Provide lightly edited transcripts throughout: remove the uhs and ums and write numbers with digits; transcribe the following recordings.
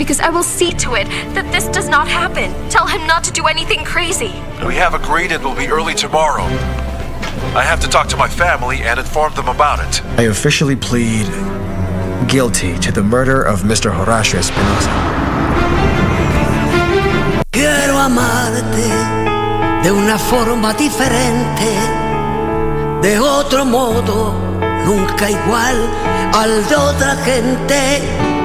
because I will see to it that this does not happen. Tell him not to do anything crazy. We have agreed it will be early tomorrow. I have to talk to my family and inform them about it. I officially plead guilty to the murder of Mr. Horacio Espinosa. Quiero amarte de una forma diferente, de otro modo, nunca igual al de otra gente.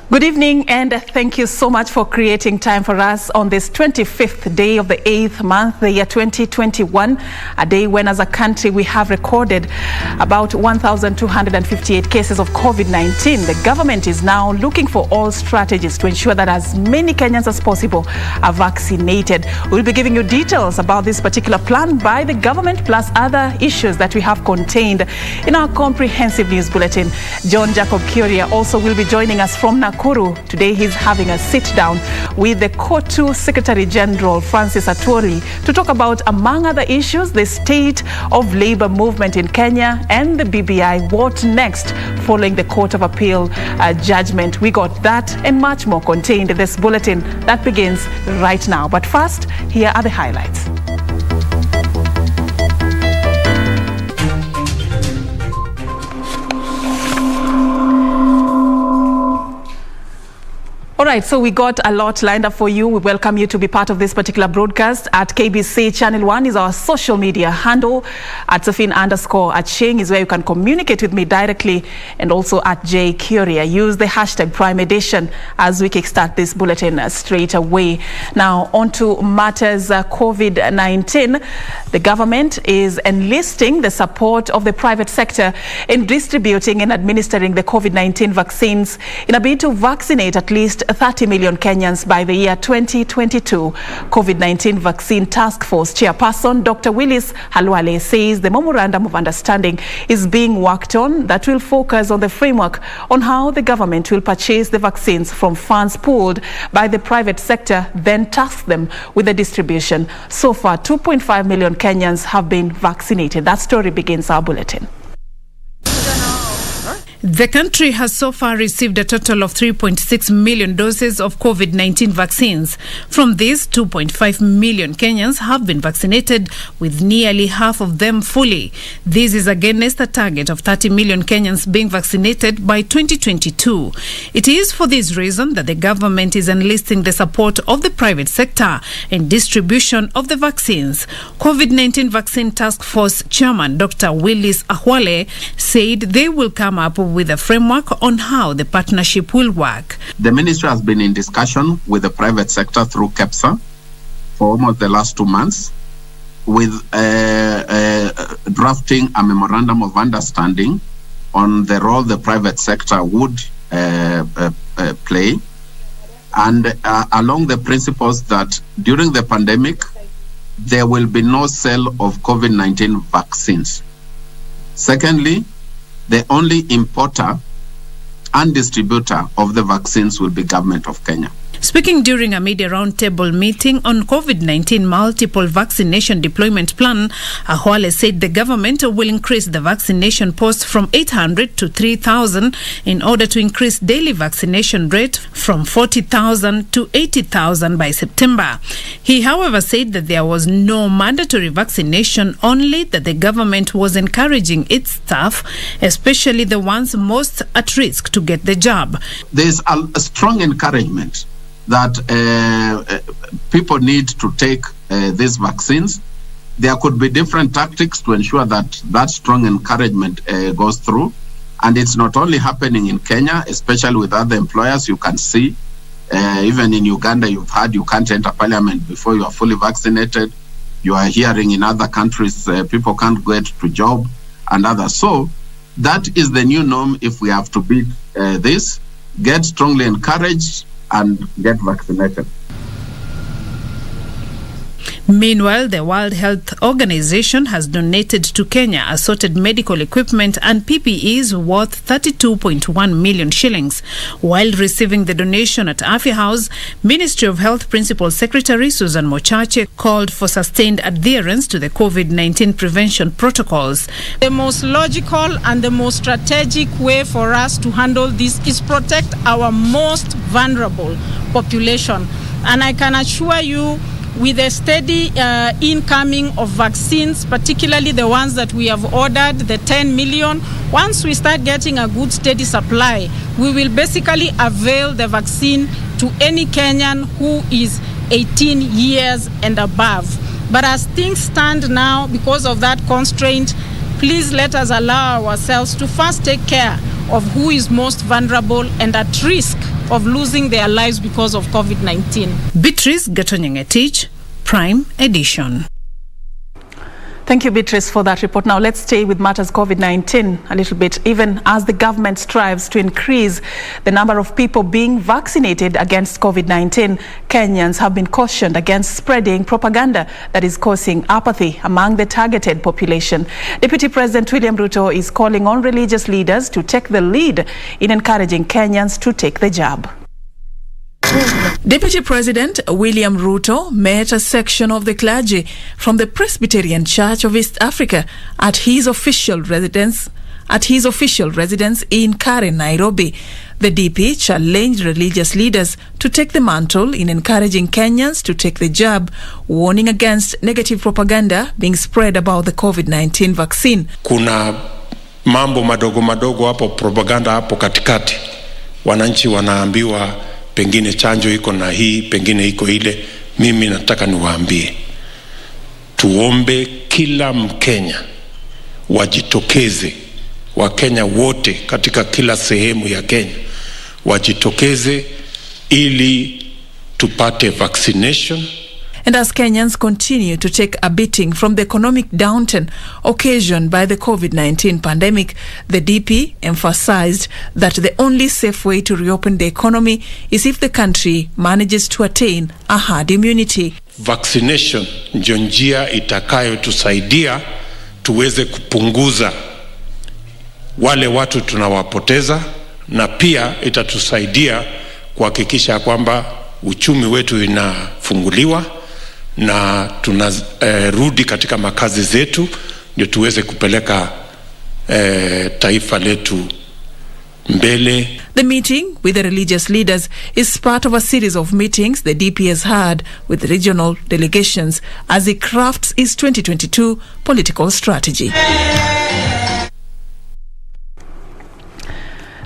Good evening, and thank you so much for creating time for us on this 25th day of the 8th month, the year 2021, a day when as a country we have recorded about 1,258 cases of COVID-19. The government is now looking for all strategies to ensure that as many Kenyans as possible are vaccinated. We'll be giving you details about this particular plan by the government, plus other issues that we have contained in our comprehensive news bulletin. John Jacob Kioria also will be joining us from Nakuru. Today he's having a sit-down with the COTU Secretary General Francis Atwoli to talk about, among other issues, the state of labor movement in Kenya and the BBI. What next following the Court of Appeal judgment? We got that and much more contained in this bulletin that begins right now. But first, here are the highlights. All right, so we got a lot lined up for you. We welcome you to be part of this particular broadcast. At KBC Channel 1 is our social media handle. At Serfine_Achieng is where you can communicate with me directly, and also at Kioria. Use the hashtag Prime Edition as we kickstart this bulletin straight away. Now, on to matters COVID-19. The government is enlisting the support of the private sector in distributing and administering the COVID-19 vaccines in a bid to vaccinate at least 30 million Kenyans by the year 2022. COVID-19 Vaccine Task Force Chairperson Dr. Willis Halwale says the memorandum of understanding is being worked on that will focus on the framework on how the government will purchase the vaccines from funds pooled by the private sector, then task them with the distribution. So far, 2.5 million Kenyans have been vaccinated. That story begins our bulletin. The country has so far received a total of 3.6 million doses of COVID-19 vaccines. From these, 2.5 million Kenyans have been vaccinated, with nearly half of them fully. This is against a target of 30 million Kenyans being vaccinated by 2022. It is for this reason that the government is enlisting the support of the private sector in distribution of the vaccines. COVID-19 Vaccine Task Force Chairman Dr. Francis Atwoli said they will come up with a framework on how the partnership will work. The ministry has been in discussion with the private sector through KEPSA for almost the last 2 months, with drafting a memorandum of understanding on the role the private sector would play, and along the principles that during the pandemic, there will be no sale of COVID-19 vaccines. Secondly, the only importer and distributor of the vaccines will be Government of Kenya. Speaking during a media roundtable meeting on COVID-19 multiple vaccination deployment plan, Atwoli said the government will increase the vaccination posts from 800 to 3,000 in order to increase daily vaccination rate from 40,000 to 80,000 by September. He, however, said that there was no mandatory vaccination, only that the government was encouraging its staff, especially the ones most at risk, to get the jab. There is a strong encouragement that people need to take these vaccines. There could be different tactics to ensure that that strong encouragement goes through. And it's not only happening in Kenya, especially with other employers. You can see, even in Uganda, you've heard you can't enter parliament before you are fully vaccinated. You are hearing in other countries, people can't get to job and others. So that is the new norm if we have to beat this. Get strongly encouraged and get vaccinated. Meanwhile, the World Health Organization has donated to Kenya assorted medical equipment and PPEs worth 32.1 million shillings. While receiving the donation at Afya House, Ministry of Health Principal Secretary Susan Mochache called for sustained adherence to the COVID-19 prevention protocols. The most logical and the most strategic way for us to handle this is protect our most vulnerable population. And I can assure you, with a steady incoming of vaccines, particularly the ones that we have ordered, the 10 million, once we start getting a good steady supply, we will basically avail the vaccine to any Kenyan who is 18 years and above. But as things stand now, because of that constraint, please let us allow ourselves to first take care of who is most vulnerable and at risk of losing their lives because of COVID-19. Beatrice Gatonyenge-Tich, Prime Edition. Thank you, Beatrice, for that report. Now let's stay with matters COVID-19 a little bit. Even as the government strives to increase the number of people being vaccinated against COVID-19, Kenyans have been cautioned against spreading propaganda that is causing apathy among the targeted population. Deputy President William Ruto is calling on religious leaders to take the lead in encouraging Kenyans to take the jab. Deputy President William Ruto met a section of the clergy from the Presbyterian Church of East Africa at his official residence in Karen, Nairobi. The DP challenged religious leaders to take the mantle in encouraging Kenyans to take the jab, warning against negative propaganda being spread about the COVID-19 vaccine. Kuna mambo madogo madogo hapo, propaganda hapo katikati. Wananchi wanaambiwa pengine chanjo iko na hii, pengine iko ile. Mimi nataka niwaambie, tuombe kila Mkenya wajitokeze, Wakenya wote katika kila sehemu ya Kenya wajitokeze ili tupate vaccination. And as Kenyans continue to take a beating from the economic downturn occasioned by the COVID-19 pandemic, the DP emphasized that the only safe way to reopen the economy is if the country manages to attain a herd immunity. Vaccination ndio njia itakayotusaidia tuweze kupunguza wale watu tunawapoteza, na pia itatusaidia kuhakikisha kwamba uchumi wetu inafunguliwa na tunarudi katika makazi zetu, ndio tuweze kupeleka taifa letu mbele. The meeting with the religious leaders is part of a series of meetings the DP has had with regional delegations as he crafts his 2022 political strategy.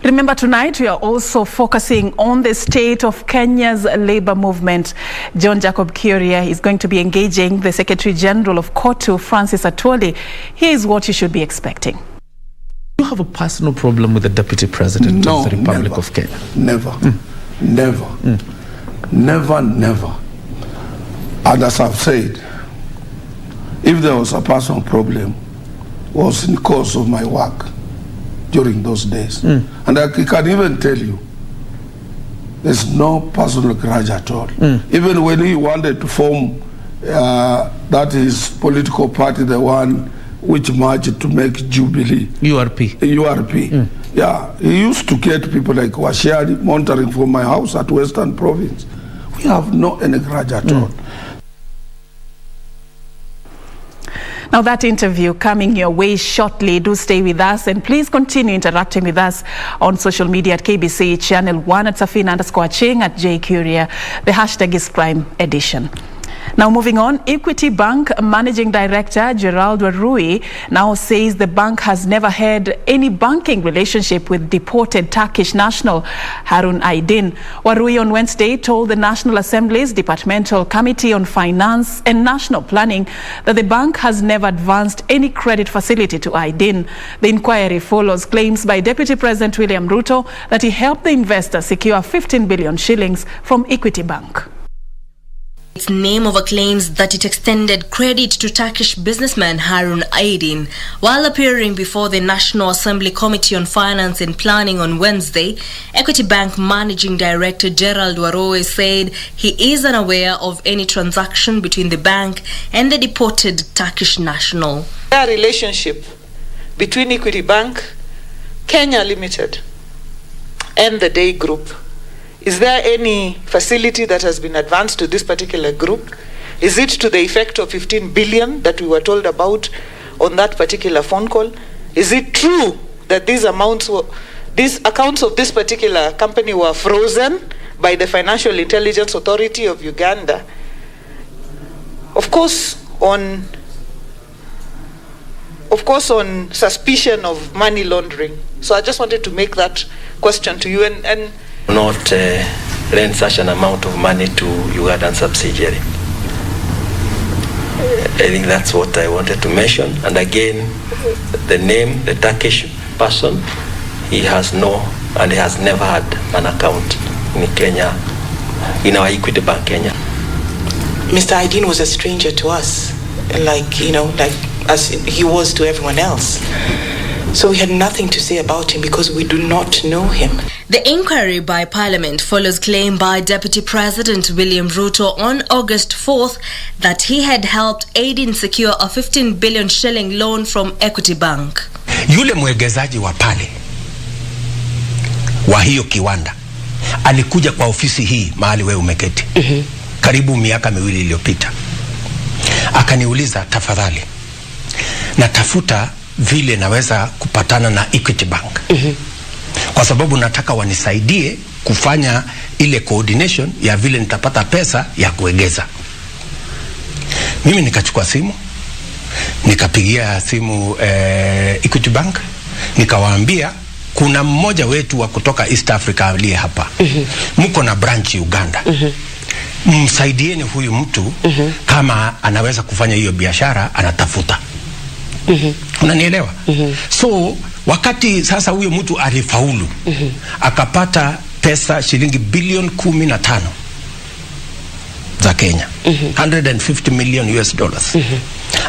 Remember, tonight we are also focusing on the state of Kenya's labour movement. John Jacob Kioria is going to be engaging the Secretary General of KOTU, Francis Atwoli. Here is what you should be expecting. You have a personal problem with the Deputy President of the Republic of Kenya? Never. Never. And as I've said, if there was a personal problem, it was in the course of my work during those days. And I can even tell you, there's no personal grudge at all. Even when he wanted to form that his political party, the one which merged to make Jubilee. URP. Yeah, he used to get people like Washiari monitoring from my house at Western Province. We have no any grudge at all. Now that interview coming your way shortly. Do stay with us and please continue interacting with us on social media at KBC Channel 1 at Serfine_Achieng at Kioria. The hashtag is Prime Edition. Now moving on, Equity Bank Managing Director Gerald Warui now says the bank has never had any banking relationship with deported Turkish national Harun Aydin. Warui on Wednesday told the National Assembly's Departmental Committee on Finance and National Planning that the bank has never advanced any credit facility to Aydin. The inquiry follows claims by Deputy President William Ruto that he helped the investor secure 15 billion shillings from Equity Bank. Its name over claims that it extended credit to Turkish businessman Harun Aydin. While appearing before the National Assembly Committee on Finance and Planning on Wednesday, Equity Bank Managing Director Gerald Warui said he is unaware of any transaction between the bank and the deported Turkish national. The relationship between Equity Bank, Kenya Limited, and the Day Group. Is there any facility that has been advanced to this particular group? Is it to the effect of 15 billion that we were told about on that particular phone call? Is it true that these accounts of this particular company were frozen by the Financial Intelligence Authority of Uganda? Of course, on suspicion of money laundering. So I just wanted to make that question to you and not lend such an amount of money to Ugandan subsidiary. I think that's what I wanted to mention. And again, the name, the Turkish person, he has never had an account in Kenya, in our Equity Bank Kenya. Mr. Aydin was a stranger to us, like as he was to everyone else. So we had nothing to say about him because we do not know him. The inquiry by Parliament follows claim by Deputy President William Ruto on August 4th that he had helped Aydin secure a 15 billion shilling loan from Equity Bank. Yule mwegezaji wa pale wa hiyo kiwanda alikuja kwa ofisi hii mahali wewe umeketi. Karibu miaka 2 iliyopita. Akaniuliza, tafadhali natafuta vile naweza kupatana na Equity Bank. Kwa sababu nataka wanisaidie kufanya ile coordination ya vile nitapata pesa ya kuegeza. Mimi nikachukua simu, nikapigia simu Equity Bank, nikawaambia kuna mmoja wetu wa kutoka East Africa aliye hapa. Mko na branch Uganda. Msaidieni huyu mtu kama anaweza kufanya hiyo biashara anatafuta. Unanielewa? So wakati sasa huyo mtu alifaulu akapata pesa shilingi bilioni 15 za Kenya, 150 million US dollars.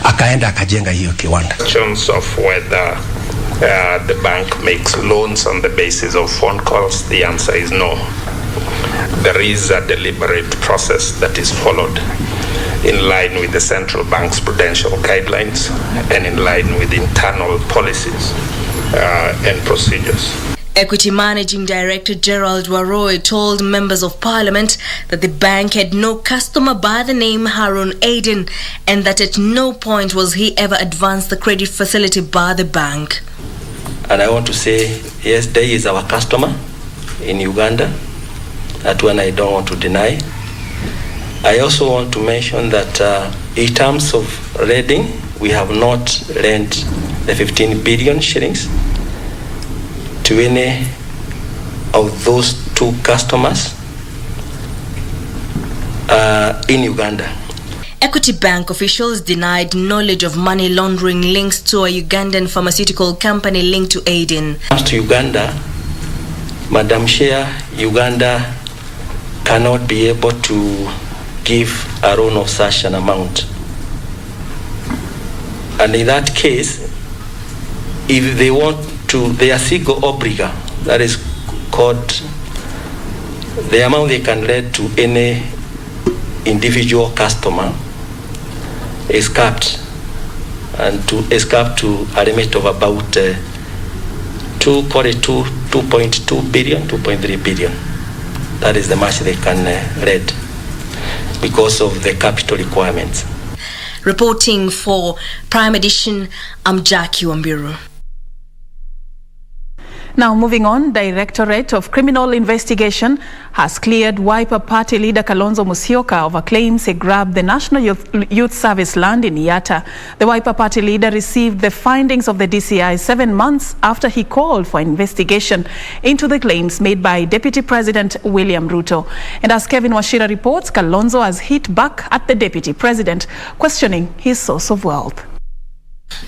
Akaenda akajenga hiyo kiwanda. Questions of whether the bank makes loans on the basis of phone calls, the answer is no. There is a deliberate process that is followed in line with the central bank's prudential guidelines and in line with internal policies and procedures. Equity Managing Director Gerald Warui told members of Parliament that the bank had no customer by the name Harun Aydin and that at no point was he ever advanced the credit facility by the bank. And I want to say, yes, Day is our customer in Uganda. That one I don't want to deny. I also want to mention that in terms of lending, we have not lent the 15 billion shillings to any of those two customers in Uganda. Equity Bank officials denied knowledge of money laundering links to a Ugandan pharmaceutical company linked to Aydin. Comes to Uganda, Madam Chair, Uganda cannot be able to give a loan of such an amount. And in that case, if they want to, they are sigo obriga, that is called the amount they can lend to any individual customer is capped, and is capped to a limit of about 2.2 billion, 2.3 billion. That is the much they can lend because of the capital requirements. Reporting for Prime Edition, I'm Jackie Wambiru. Now moving on, Directorate of Criminal Investigation has cleared Wiper Party leader Kalonzo Musyoka over claims he grabbed the National Youth Service land in Yatta. The Wiper Party leader received the findings of the DCI 7 months after he called for investigation into the claims made by Deputy President William Ruto. And as Kevin Washira reports, Kalonzo has hit back at the Deputy President, questioning his source of wealth.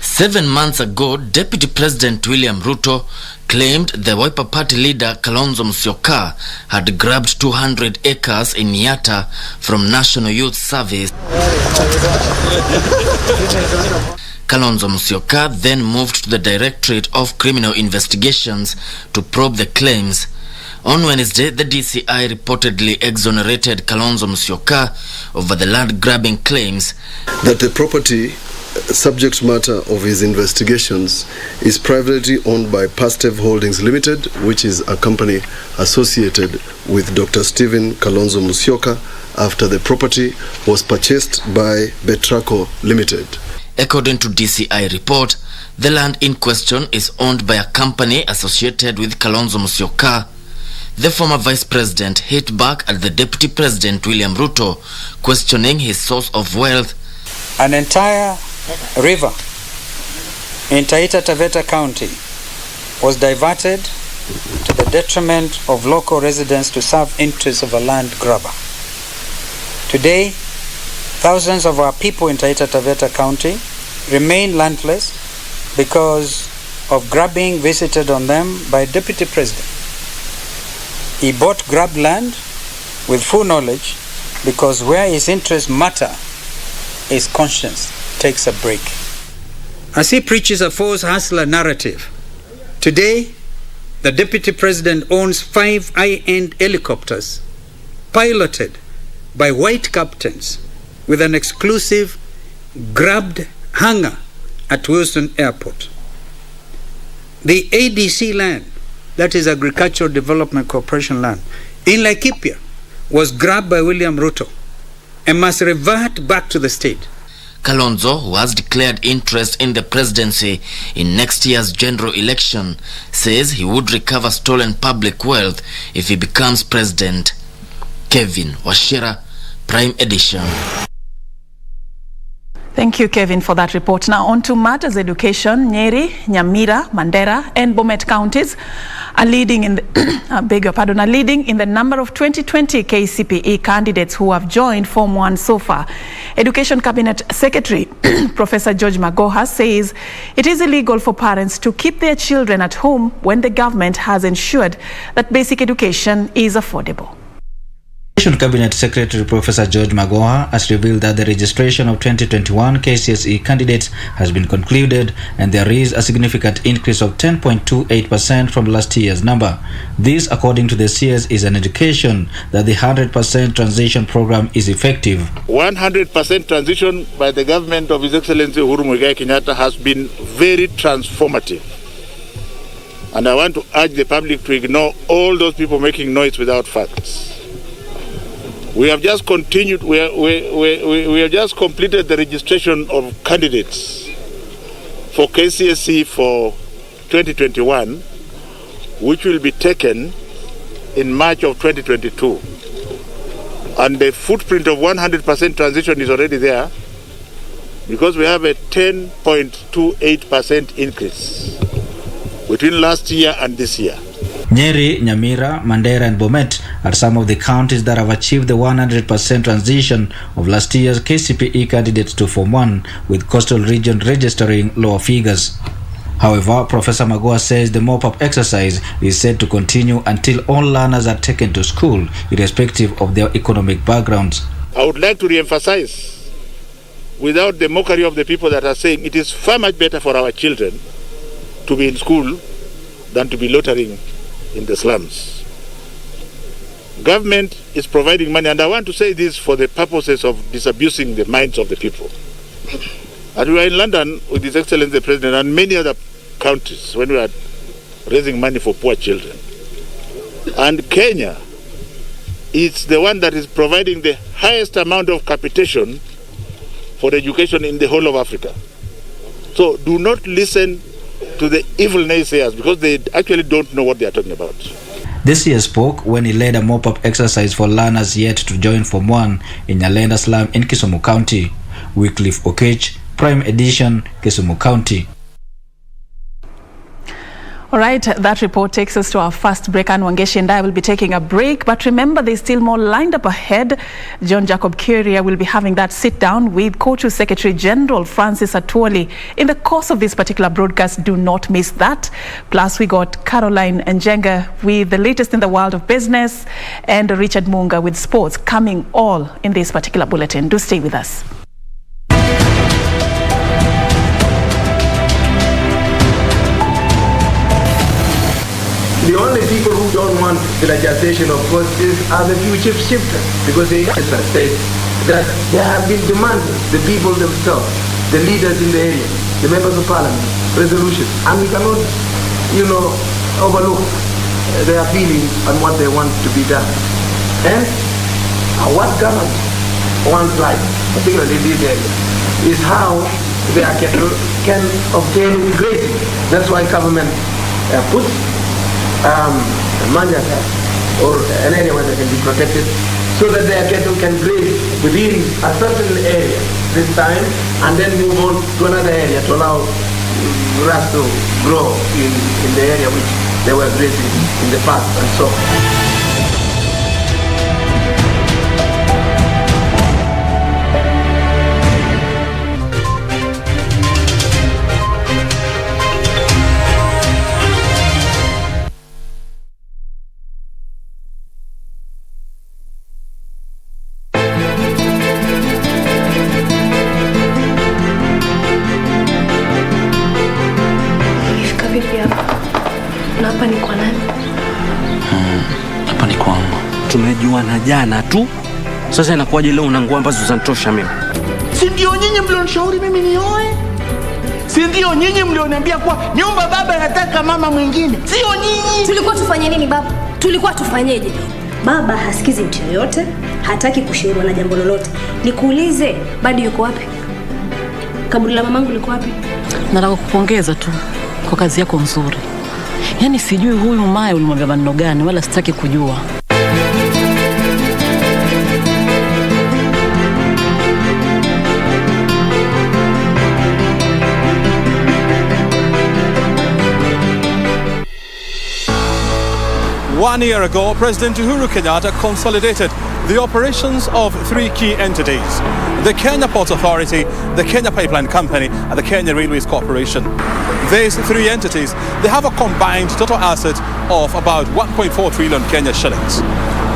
7 months ago, Deputy President William Ruto claimed the Wiper Party leader Kalonzo Musyoka had grabbed 200 acres in Yatta from National Youth Service. Kalonzo Musyoka then moved to the Directorate of Criminal Investigations to probe the claims. On Wednesday, the DCI reportedly exonerated Kalonzo Musyoka over the land grabbing claims that the property subject matter of his investigations is privately owned by Pastev Holdings Limited, which is a company associated with Dr. Stephen Kalonzo Musyoka after the property was purchased by Betraco Limited. According to DCI report, the land in question is owned by a company associated with Kalonzo Musyoka. The former vice president hit back at the Deputy President William Ruto, questioning his source of wealth. An entire river in Taita Taveta County was diverted to the detriment of local residents to serve interests of a land grabber. Today, thousands of our people in Taita Taveta County remain landless because of grabbing visited on them by Deputy President. He bought grabbed land with full knowledge because where his interests matter, his conscience takes a break. As he preaches a false hustler narrative, today the Deputy President owns 5 high-end helicopters piloted by white captains with an exclusive grabbed hangar at Wilson Airport. The ADC land, that is Agricultural Development Corporation land, in Laikipia was grabbed by William Ruto and must revert back to the state. Kalonzo, who has declared interest in the presidency in next year's general election, says he would recover stolen public wealth if he becomes president. Kevin Washira, Prime Edition. Thank you, Kevin, for that report. Now on to matters education. Nyeri, Nyamira, Mandera and Bomet counties are leading in the leading in the number of 2020 KCPE candidates who have joined Form 1 so far. Education Cabinet Secretary Professor George Magoha says it is illegal for parents to keep their children at home when the government has ensured that basic education is affordable. Education Cabinet Secretary Professor George Magoha has revealed that the registration of 2021 KCSE candidates has been concluded and there is a significant increase of 10.28% from last year's number. This, according to the CS, is an indication that the 100% transition program is effective. 100% transition by the government of His Excellency Uhuru Muigai Kenyatta has been very transformative. And I want to urge the public to ignore all those people making noise without facts. We have just continued, we have just completed the registration of candidates for KCSE for 2021, which will be taken in March of 2022. And the footprint of 100% transition is already there because we have a 10.28% increase between last year and this year. Nyeri, Nyamira, Mandera and Bomet are some of the counties that have achieved the 100% transition of last year's KCPE candidates to Form 1, with coastal region registering lower figures. However, Professor Magoha says the mop-up exercise is set to continue until all learners are taken to school, irrespective of their economic backgrounds. I would like to re-emphasize, without the mockery of the people that are saying it is far much better for our children to be in school than to be loitering in the slums. Government is providing money, and I want to say this for the purposes of disabusing the minds of the people. And we were in London with His Excellency the President and many other countries when we were raising money for poor children. And Kenya is the one that is providing the highest amount of capitation for education in the whole of Africa. So do not listen to the evil naysayers because they actually don't know what they are talking about. This year spoke when he led a mop-up exercise for learners yet to join Form 1 in Nyalenda slum in Kisumu County. Wycliffe Okech, Prime Edition, Kisumu County. All right, that report takes us to our first break, and Wangeshi and I will be taking a break. But remember, there's still more lined up ahead. John Jacob Kioria will be having that sit down with COTU Secretary General Francis Atwoli in the course of this particular broadcast. Do not miss that. Plus, we got Caroline Njenga with the latest in the world of business and Richard Munga with sports coming all in this particular bulletin. Do stay with us. The only people who don't want privatization, of course, are the few chief shifters, because they state that they have been demanding, the people themselves, the leaders in the area, the members of parliament, resolutions, and we cannot, overlook their feelings and what they want to be done. And what governs one's life, particularly in this area, is how their cattle can obtain grazing. That's why government puts manjaka or an area where they can be protected so that their cattle can graze within a certain area this time and then move on to another area to allow grass to grow in the area which they were grazing in the past and so on. Tumejuana jana tu, sasa inakuwaje leo una nguo ambazo zinatosha mimi? Si ndio nyinyi mlionishauri mimi nioe? Si ndio nyinyi mlioniambia kwa nyumba baba anataka mama mwingine? Sio nyinyi. Tulikuwa tufanye nini baba? Tulikuwa tufanyeje? Baba hasikizi mtu yoyote, hataki kushauriwa na jambo lolote. Nikuulize, bado yuko wapi? Kaburi la mamangu liko wapi? Nataka kupongeza tu kwa kazi yako nzuri. Yaani sijui huyu Maya ulimwambia maneno gani, wala sitaki kujua. One year ago, President Uhuru Kenyatta consolidated the operations of three key entities: the Kenya Ports Authority, the Kenya Pipeline Company, and the Kenya Railways Corporation. These three entities, they have a combined total asset of about 1.4 trillion Kenya shillings.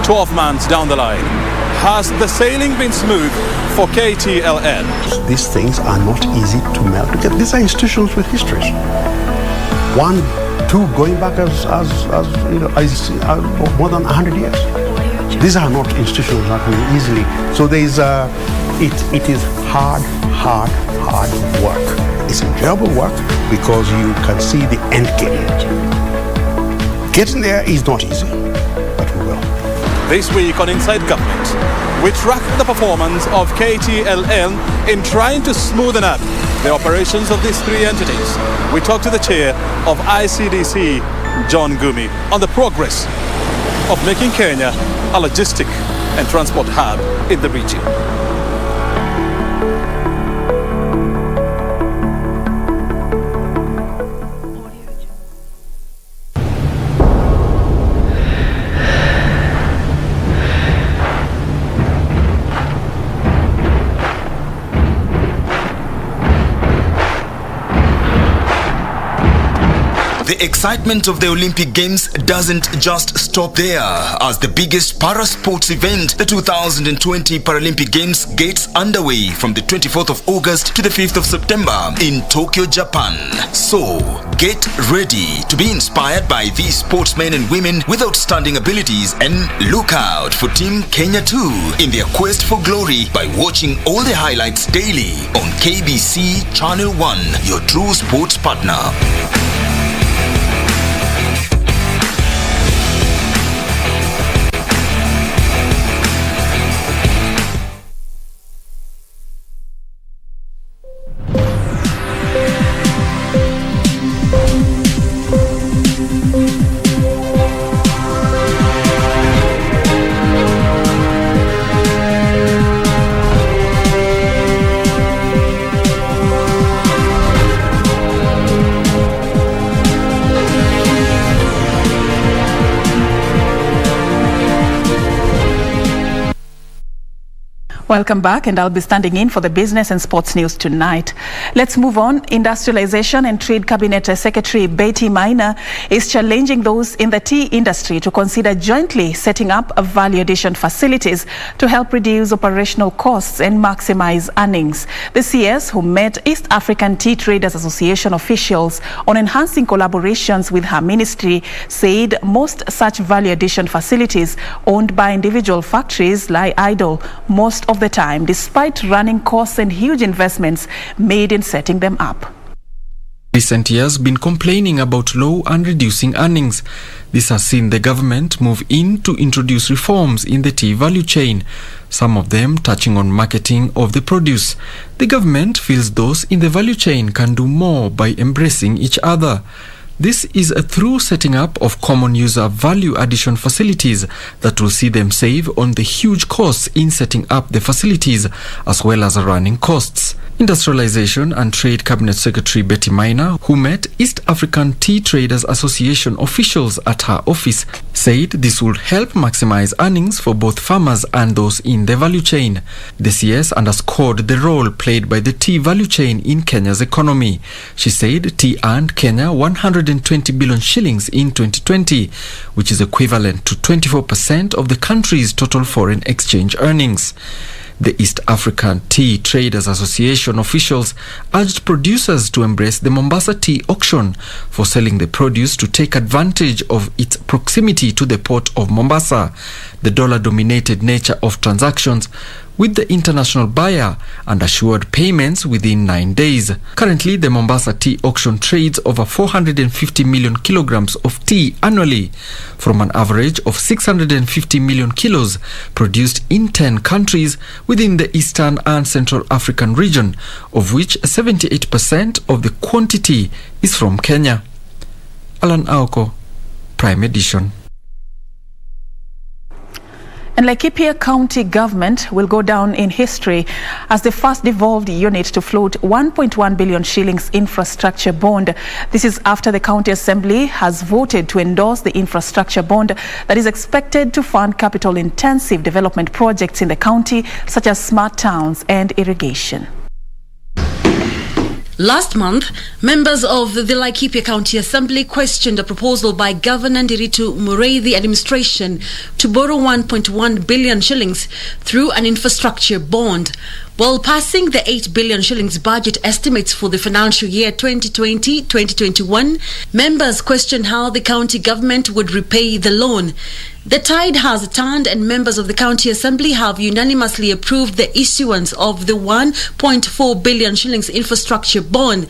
12 months down the line, has the sailing been smooth for KTLN? These things are not easy to melt together. These are institutions with histories. One, two, going back as more than 100 years. These are not institutions that will easily. So there is it is hard work. It's enjoyable work because you can see the end game. Getting there is not easy, but we will. This week on Inside Government, we track the performance of KTLN in trying to smoothen out the operations of these three entities. We talked to the chair of ICDC, John Gumi, on the progress of making Kenya a logistic and transport hub in the region. The excitement of the Olympic Games doesn't just stop there, as the biggest para-sports event, the 2020 Paralympic Games, gets underway from the 24th of August to the 5th of September in Tokyo, Japan. So, get ready to be inspired by these sportsmen and women with outstanding abilities, and look out for Team Kenya too in their quest for glory by watching all the highlights daily on KBC Channel 1, your true sports partner. Welcome back, and I'll be standing in for the business and sports news tonight. Let's move on. Industrialization and Trade Cabinet Secretary Betty Maina is challenging those in the tea industry to consider jointly setting up value addition facilities to help reduce operational costs and maximize earnings. The CS, who met East African Tea Traders Association officials on enhancing collaborations with her ministry, said most such value addition facilities owned by individual factories lie idle most of the time, despite running costs and huge investments made in setting them up. Recent years been complaining about low and reducing earnings. This has seen the government move in to introduce reforms in the tea value chain, some of them touching on marketing of the produce. The government feels those in the value chain can do more by embracing each other. This is through setting up of common user value addition facilities that will see them save on the huge costs in setting up the facilities as well as running costs. Industrialization and Trade Cabinet Secretary Betty Maina, who met East African Tea Traders Association officials at her office, said this would help maximize earnings for both farmers and those in the value chain. The CS underscored the role played by the tea value chain in Kenya's economy. She said tea earned Kenya 120 billion shillings in 2020, which is equivalent to 24% of the country's total foreign exchange earnings. The East African Tea Traders Association officials urged producers to embrace the Mombasa tea auction for selling the produce to take advantage of its proximity to the port of Mombasa, the dollar-dominated nature of transactions with the international buyer, and assured payments within 9 days. Currently, the Mombasa tea auction trades over 450 million kilograms of tea annually, from an average of 650 million kilos produced in 10 countries within the Eastern and Central African region, of which 78% of the quantity is from Kenya. Alan Aoko, Prime Edition. And Laikipia County Government will go down in history as the first devolved unit to float 1.1 billion shillings infrastructure bond. This is after the County Assembly has voted to endorse the infrastructure bond that is expected to fund capital-intensive development projects in the county, such as smart towns and irrigation. Last month, members of the Laikipia County Assembly questioned a proposal by Governor Ndiritu Mureithi administration to borrow 1.1 billion shillings through an infrastructure bond. While passing the 8 billion shillings budget estimates for the financial year 2020-2021, members questioned how the county government would repay the loan. The tide has turned and members of the County Assembly have unanimously approved the issuance of the 1.4 billion shillings infrastructure bond.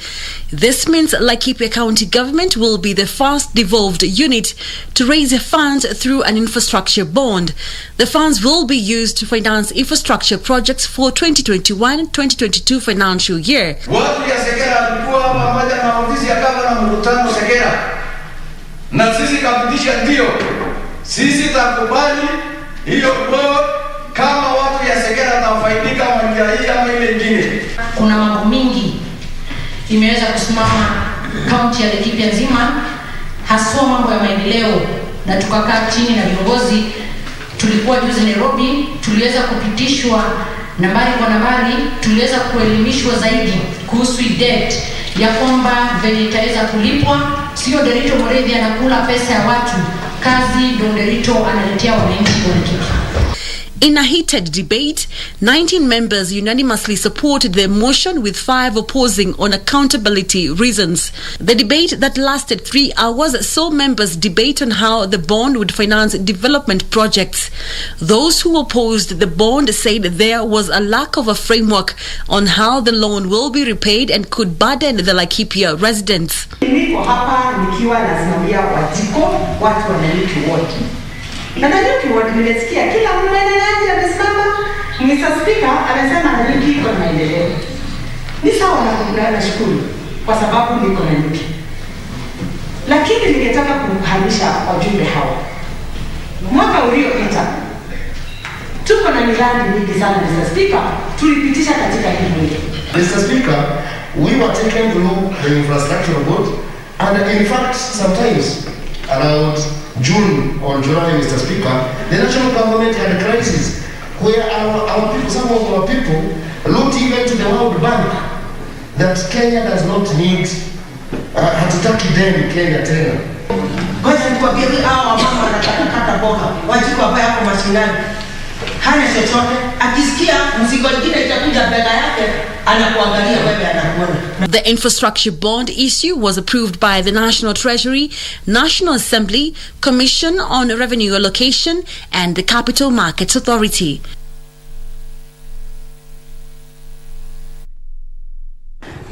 This means Laikipia County Government will be the first devolved unit to raise funds through an infrastructure bond. The funds will be used to finance infrastructure projects for 2021-2022 financial year. Watu ya Segera walikuwa pamoja na ofisi ya gavana mkutano Segera. Na sisi kapitisha ndio. Sisi takubali hiyo bond kama watu ya Segera watafaidika kwa njia hii ama ile nyingine. Kuna mambo mingi imeweza kusimama kaunti ya Laikipia nzima, haswa mambo ya maendeleo, na tukakaa chini na viongozi. Tulikuwa juzi Nairobi, tuliweza kupitishwa nambari kwa nambari, tuliweza kuelimishwa zaidi kuhusu debt ya kwamba venye itaweza kulipwa, sio Derito Morethi anakula pesa ya watu, kazi ndio Derito analetea wananchi wa Laikipia. In a heated debate, 19 members unanimously supported the motion with 5 opposing on accountability reasons. The debate that lasted 3 hours saw members debate on how the bond would finance development projects. Those who opposed the bond said there was a lack of a framework on how the loan will be repaid and could burden the Laikipia residents. Niko hapa nikiwa nasimamia wajiko watu wananchi wote. Na ndio kiwadi nimesikia kila mwenyeji amesimama, Mr. Speaker anasema na nyuki iko na maendeleo. Ni sawa na kuungana shukuru kwa sababu niko na nyuki. Lakini ningetaka kuhamisha wajumbe hao. Mwaka uliopita tuko na miradi mingi sana Mr. Speaker, tulipitisha katika hii bunge. Mr. Speaker, we were taken through the infrastructure board, and in fact sometimes around June or July, Mr. Speaker, the national government had a crisis where our people, some of our people, looked even to the World Bank that Kenya does not need hatutaki deni Kenya tena. Ngoja nikwambie hao mama wanakata boga, wajiko hapa hapo mashinani. Hana chochote, akisikia mzigo mwingine itakuja bega yake, anakuangalia wewe anakuona. The infrastructure bond issue was approved by the National Treasury, National Assembly, Commission on Revenue Allocation and the Capital Markets Authority.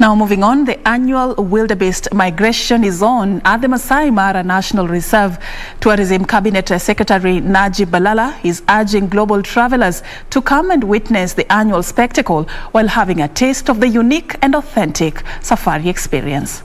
Now moving on, the annual wildebeest migration is on at the Masai Mara National Reserve. Tourism Cabinet Secretary Najib Balala is urging global travelers to come and witness the annual spectacle while having a taste of the unique and authentic safari experience.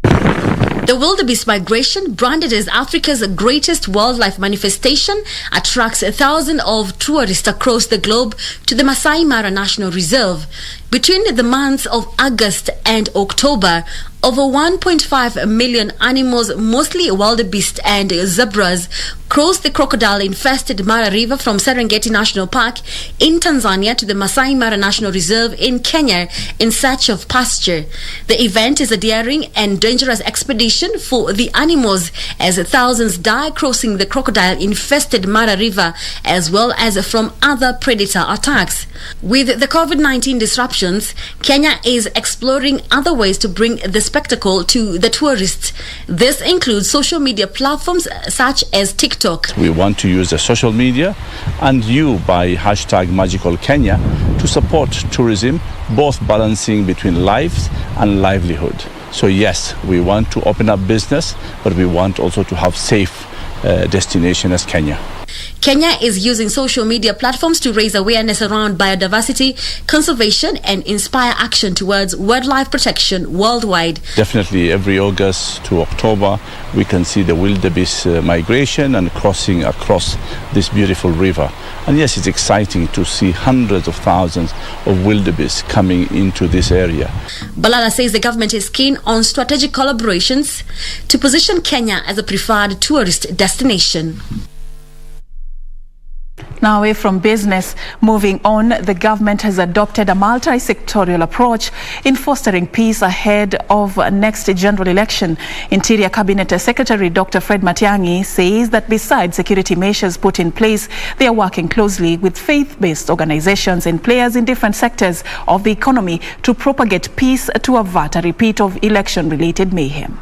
The wildebeest migration, branded as Africa's greatest wildlife manifestation, attracts thousands of tourists across the globe to the Masai Mara National Reserve. Between the months of August and October, over 1.5 million animals, mostly wildebeest and zebras, crossed the crocodile-infested Mara River from Serengeti National Park in Tanzania to the Masai Mara National Reserve in Kenya in search of pasture. The event is a daring and dangerous expedition for the animals, as thousands die crossing the crocodile-infested Mara River, as well as from other predator attacks. With the COVID-19 disruptions, Kenya is exploring other ways to bring the spectacle to the tourists. This includes social media platforms such as TikTok. We want to use the social media and you by hashtag Magical Kenya to support tourism, both balancing between lives and livelihood. So yes, we want to open up business, but we want also to have safe destination as Kenya. Kenya is using social media platforms to raise awareness around biodiversity, conservation, and inspire action towards wildlife protection worldwide. Definitely every August to October, we can see the wildebeest migration and crossing across this beautiful river. And yes, it's exciting to see hundreds of thousands of wildebeest coming into this area. Balala says the government is keen on strategic collaborations to position Kenya as a preferred tourist destination. Now away from business, moving on, the government has adopted a multi-sectorial approach in fostering peace ahead of next general election. Interior Cabinet Secretary Dr. Fred Matiang'i says that besides security measures put in place, they are working closely with faith-based organizations and players in different sectors of the economy to propagate peace to avert a repeat of election-related mayhem.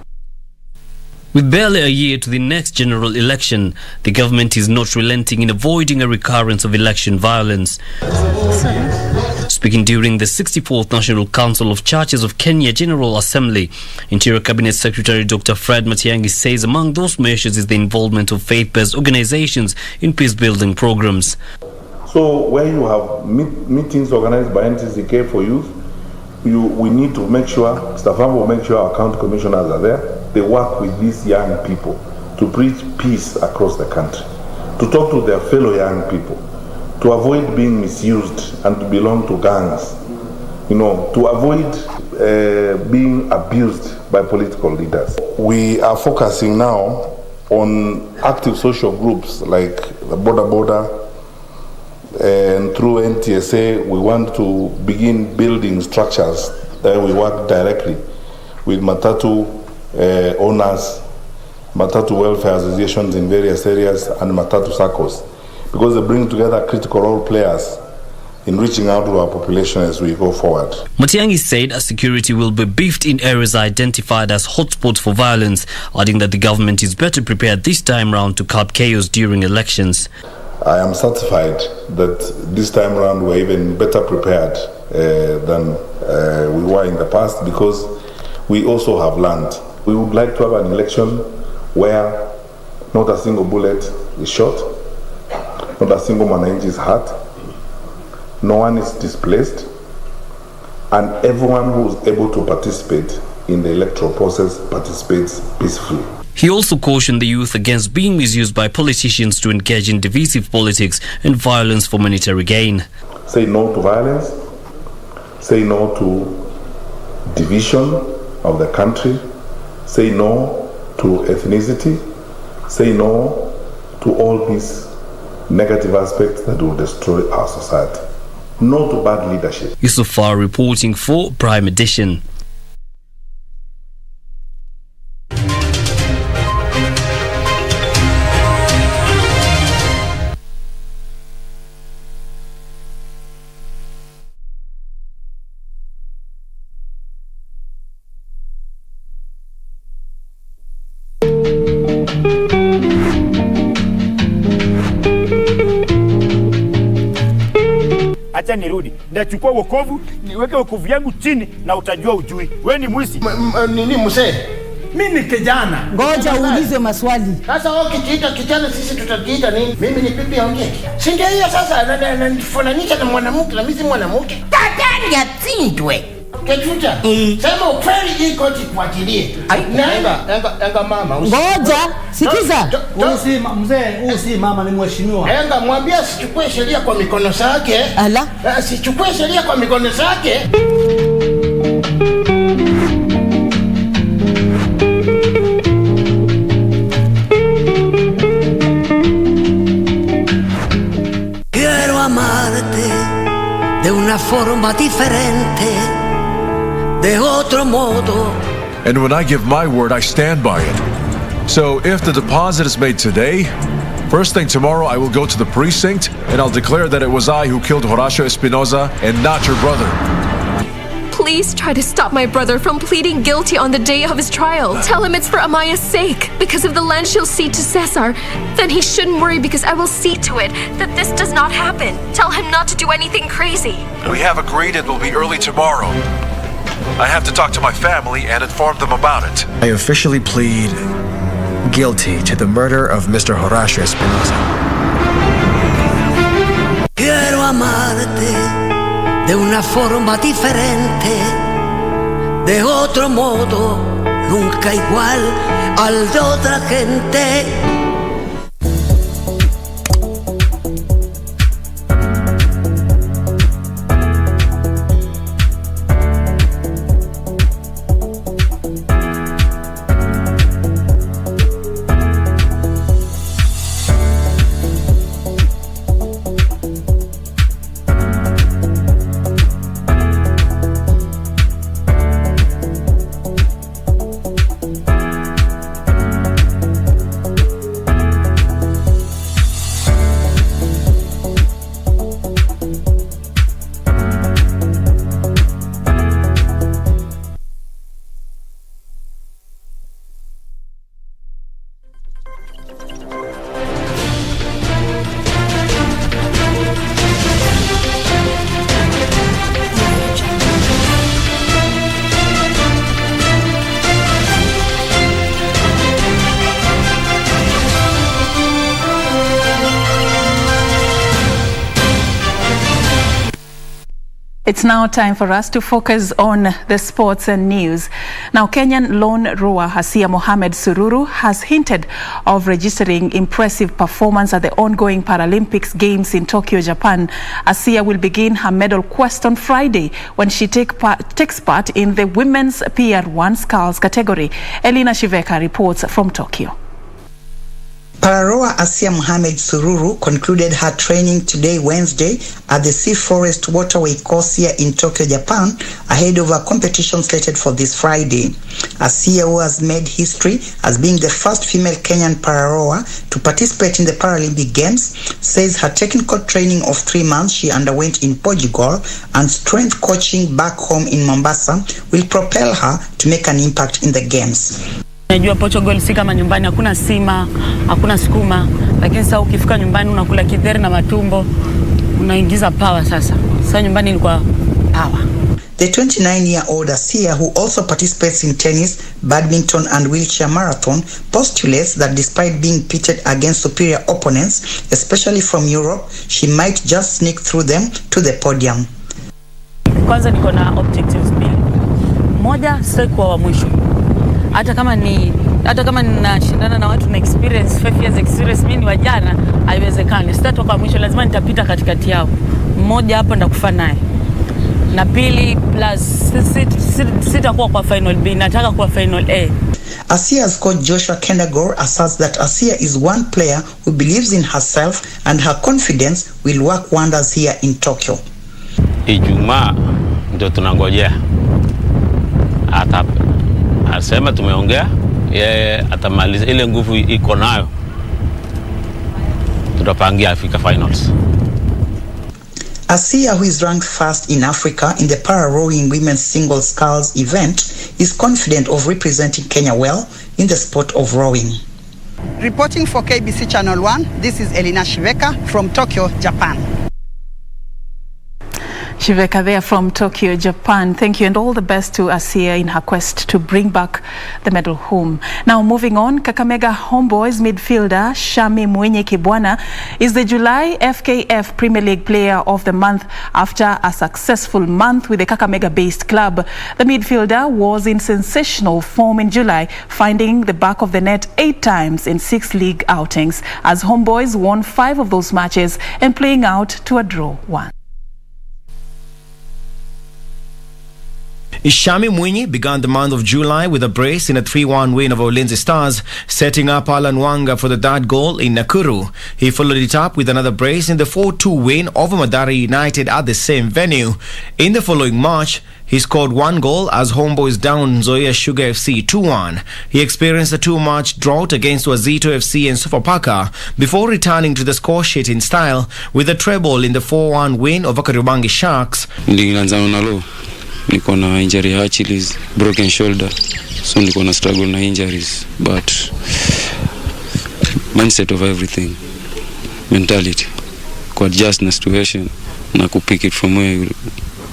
With barely a year to the next general election, the government is not relenting in avoiding a recurrence of election violence. Speaking during the 64th National Council of Churches of Kenya General Assembly, Interior Cabinet Secretary Dr. Fred Matiang'i says among those measures is the involvement of faith-based organizations in peace-building programs. So where you have meetings organized by NCCK for youth, we need to make sure, Stafam will make sure our county commissioners are there. They work with these young people to preach peace across the country, to talk to their fellow young people, to avoid being misused and to belong to gangs, to avoid being abused by political leaders. We are focusing now on active social groups like the border, and through NTSA we want to begin building structures that we work directly with Matatu owners, Matatu welfare associations in various areas, and Matatu circles, because they bring together critical role players in reaching out to our population as we go forward. Matiang'i said security will be beefed in areas identified as hotspots for violence, adding that the government is better prepared this time round to curb chaos during elections. I am satisfied that this time around we're even better prepared than we were in the past, because we also have learned. We would like to have an election where not a single bullet is shot, not a single mwananchi is hurt, no one is displaced, and everyone who is able to participate in the electoral process participates peacefully. He also cautioned the youth against being misused by politicians to engage in divisive politics and violence for monetary gain. Say no to violence, say no to division of the country, say no to ethnicity, say no to all these negative aspects that will destroy our society. No to bad leadership. Yusufar reporting for Prime Edition. Acha nirudi. Ndachukua wokovu, niweke wokovu yangu chini na utajua ujui. Wewe ni mwizi. Nini mzee? Mimi ni kijana. Ngoja uulize maswali. Sasa wewe ukijiita kijana, sisi tutajiita nini? Mimi ni pipi ya ongeki. Si ndio hiyo sasa, ananifananisha na mwanamke na mimi si mwanamke. Tatani atindwe. Kechuta. Sema ukweli hii koti kuachilie. Enga mama. Ngoja, sikiza. Huyu si mama, ni mheshimiwa. Enga mwambie sichukue sheria kwa mikono zake. Ala. Sichukue sheria kwa mikono zake. Quiero amarte de una forma diferente, de otro modo. And when I give my word, I stand by it. So if the deposit is made today, first thing tomorrow I will go to the precinct and I'll declare that it was I who killed Horacio Espinosa and not your brother. Please try to stop my brother from pleading guilty on the day of his trial. Tell him it's for Amaya's sake. Because if the land she'll cede to Cesar, then he shouldn't worry because I will see to it that this does not happen. Tell him not to do anything crazy. We have agreed it will be early tomorrow. I have to talk to my family and inform them about it. I officially plead guilty to the murder of Mr. Horacio Espinosa. Quiero amarte de una forma diferente, de otro modo, nunca igual al de otra gente. It's now time for us to focus on the sports and news. Now, Kenyan lone rower Asiya Mohamed Sururu has hinted of registering impressive performance at the ongoing Paralympic Games in Tokyo, Japan. Asiya will begin her medal quest on Friday when she takes part in the women's PR1 sculls category. Elina Shiveka reports from Tokyo. Pararower Asiya Mohamed Sururu concluded her training today, Wednesday, at the Sea Forest Waterway course here in Tokyo, Japan, ahead of a competition slated for this Friday. Asiya, who has made history as being the first female Kenyan pararower to participate in the Paralympic Games, says her technical training of 3 months she underwent in Portugal and strength coaching back home in Mombasa will propel her to make an impact in the Games. Najua Portugal si kama nyumbani, hakuna sima, hakuna sukuma, lakini sasa ukifika nyumbani unakula kidheri na matumbo, unaingiza power sasa. Sasa nyumbani ilikuwa power. The 29-year-old Asiya, who also participates in tennis, badminton and wheelchair marathon, postulates that despite being pitted against superior opponents, especially from Europe, she might just sneak through them to the podium. Kwanza niko na objectives mbili. Moja, sitaki kuwa wa mwisho. Hata kama ninashindana na watu na experience 5 years experience, mimi ni wajana, haiwezekani. Sitatoka mwisho, lazima nitapita katikati yao. Mmoja hapo ndakufa naye. Na pili plus sitakuwa kwa final B, nataka kwa final A. Asiya's coach Joshua Kendagor asserts that Asiya is one player who believes in herself and her confidence will work wonders here in Tokyo. Ijumaa ndio tunangojea. Asema tumeongea, yeye atamaliza ile nguvu iko nayo. Tutapangia Africa Finals. Asiya, who is ranked first in Africa in the para-rowing women's single sculls event, is confident of representing Kenya well in the sport of rowing. Reporting for KBC Channel 1, this is Elina Shiveka from Tokyo, Japan. Shiveka there from Tokyo, Japan. Thank you and all the best to Asiya in her quest to bring back the medal home. Now moving on, Kakamega Homeboys midfielder Shami Mwenye Kibwana is the July FKF Premier League Player of the Month after a successful month with the Kakamega-based club. The midfielder was in sensational form in July, finding the back of the net 8 times in 6 league outings, as Homeboys won 5 of those matches and playing out to a draw 1. Shami Mwinyi began the month of July with a brace in a 3-1 win over Ulinzi Stars, setting up Alan Wanga for the third goal in Nakuru. He followed it up with another brace in the 4-2 win over Mathare United at the same venue. In the following match, he scored 1 goal as Homeboys downed Nzoia Sugar FC 2-1. He experienced a 2-match drought against Wazito FC and Sofapaka before returning to the score sheet in style with a treble in the 4-1 win over Kariobangi Sharks. Niko na injury ya Achilles, broken shoulder, so niko na struggle na injuries, but mindset of everything, mentality, ku adjust na situation na ku pick it from where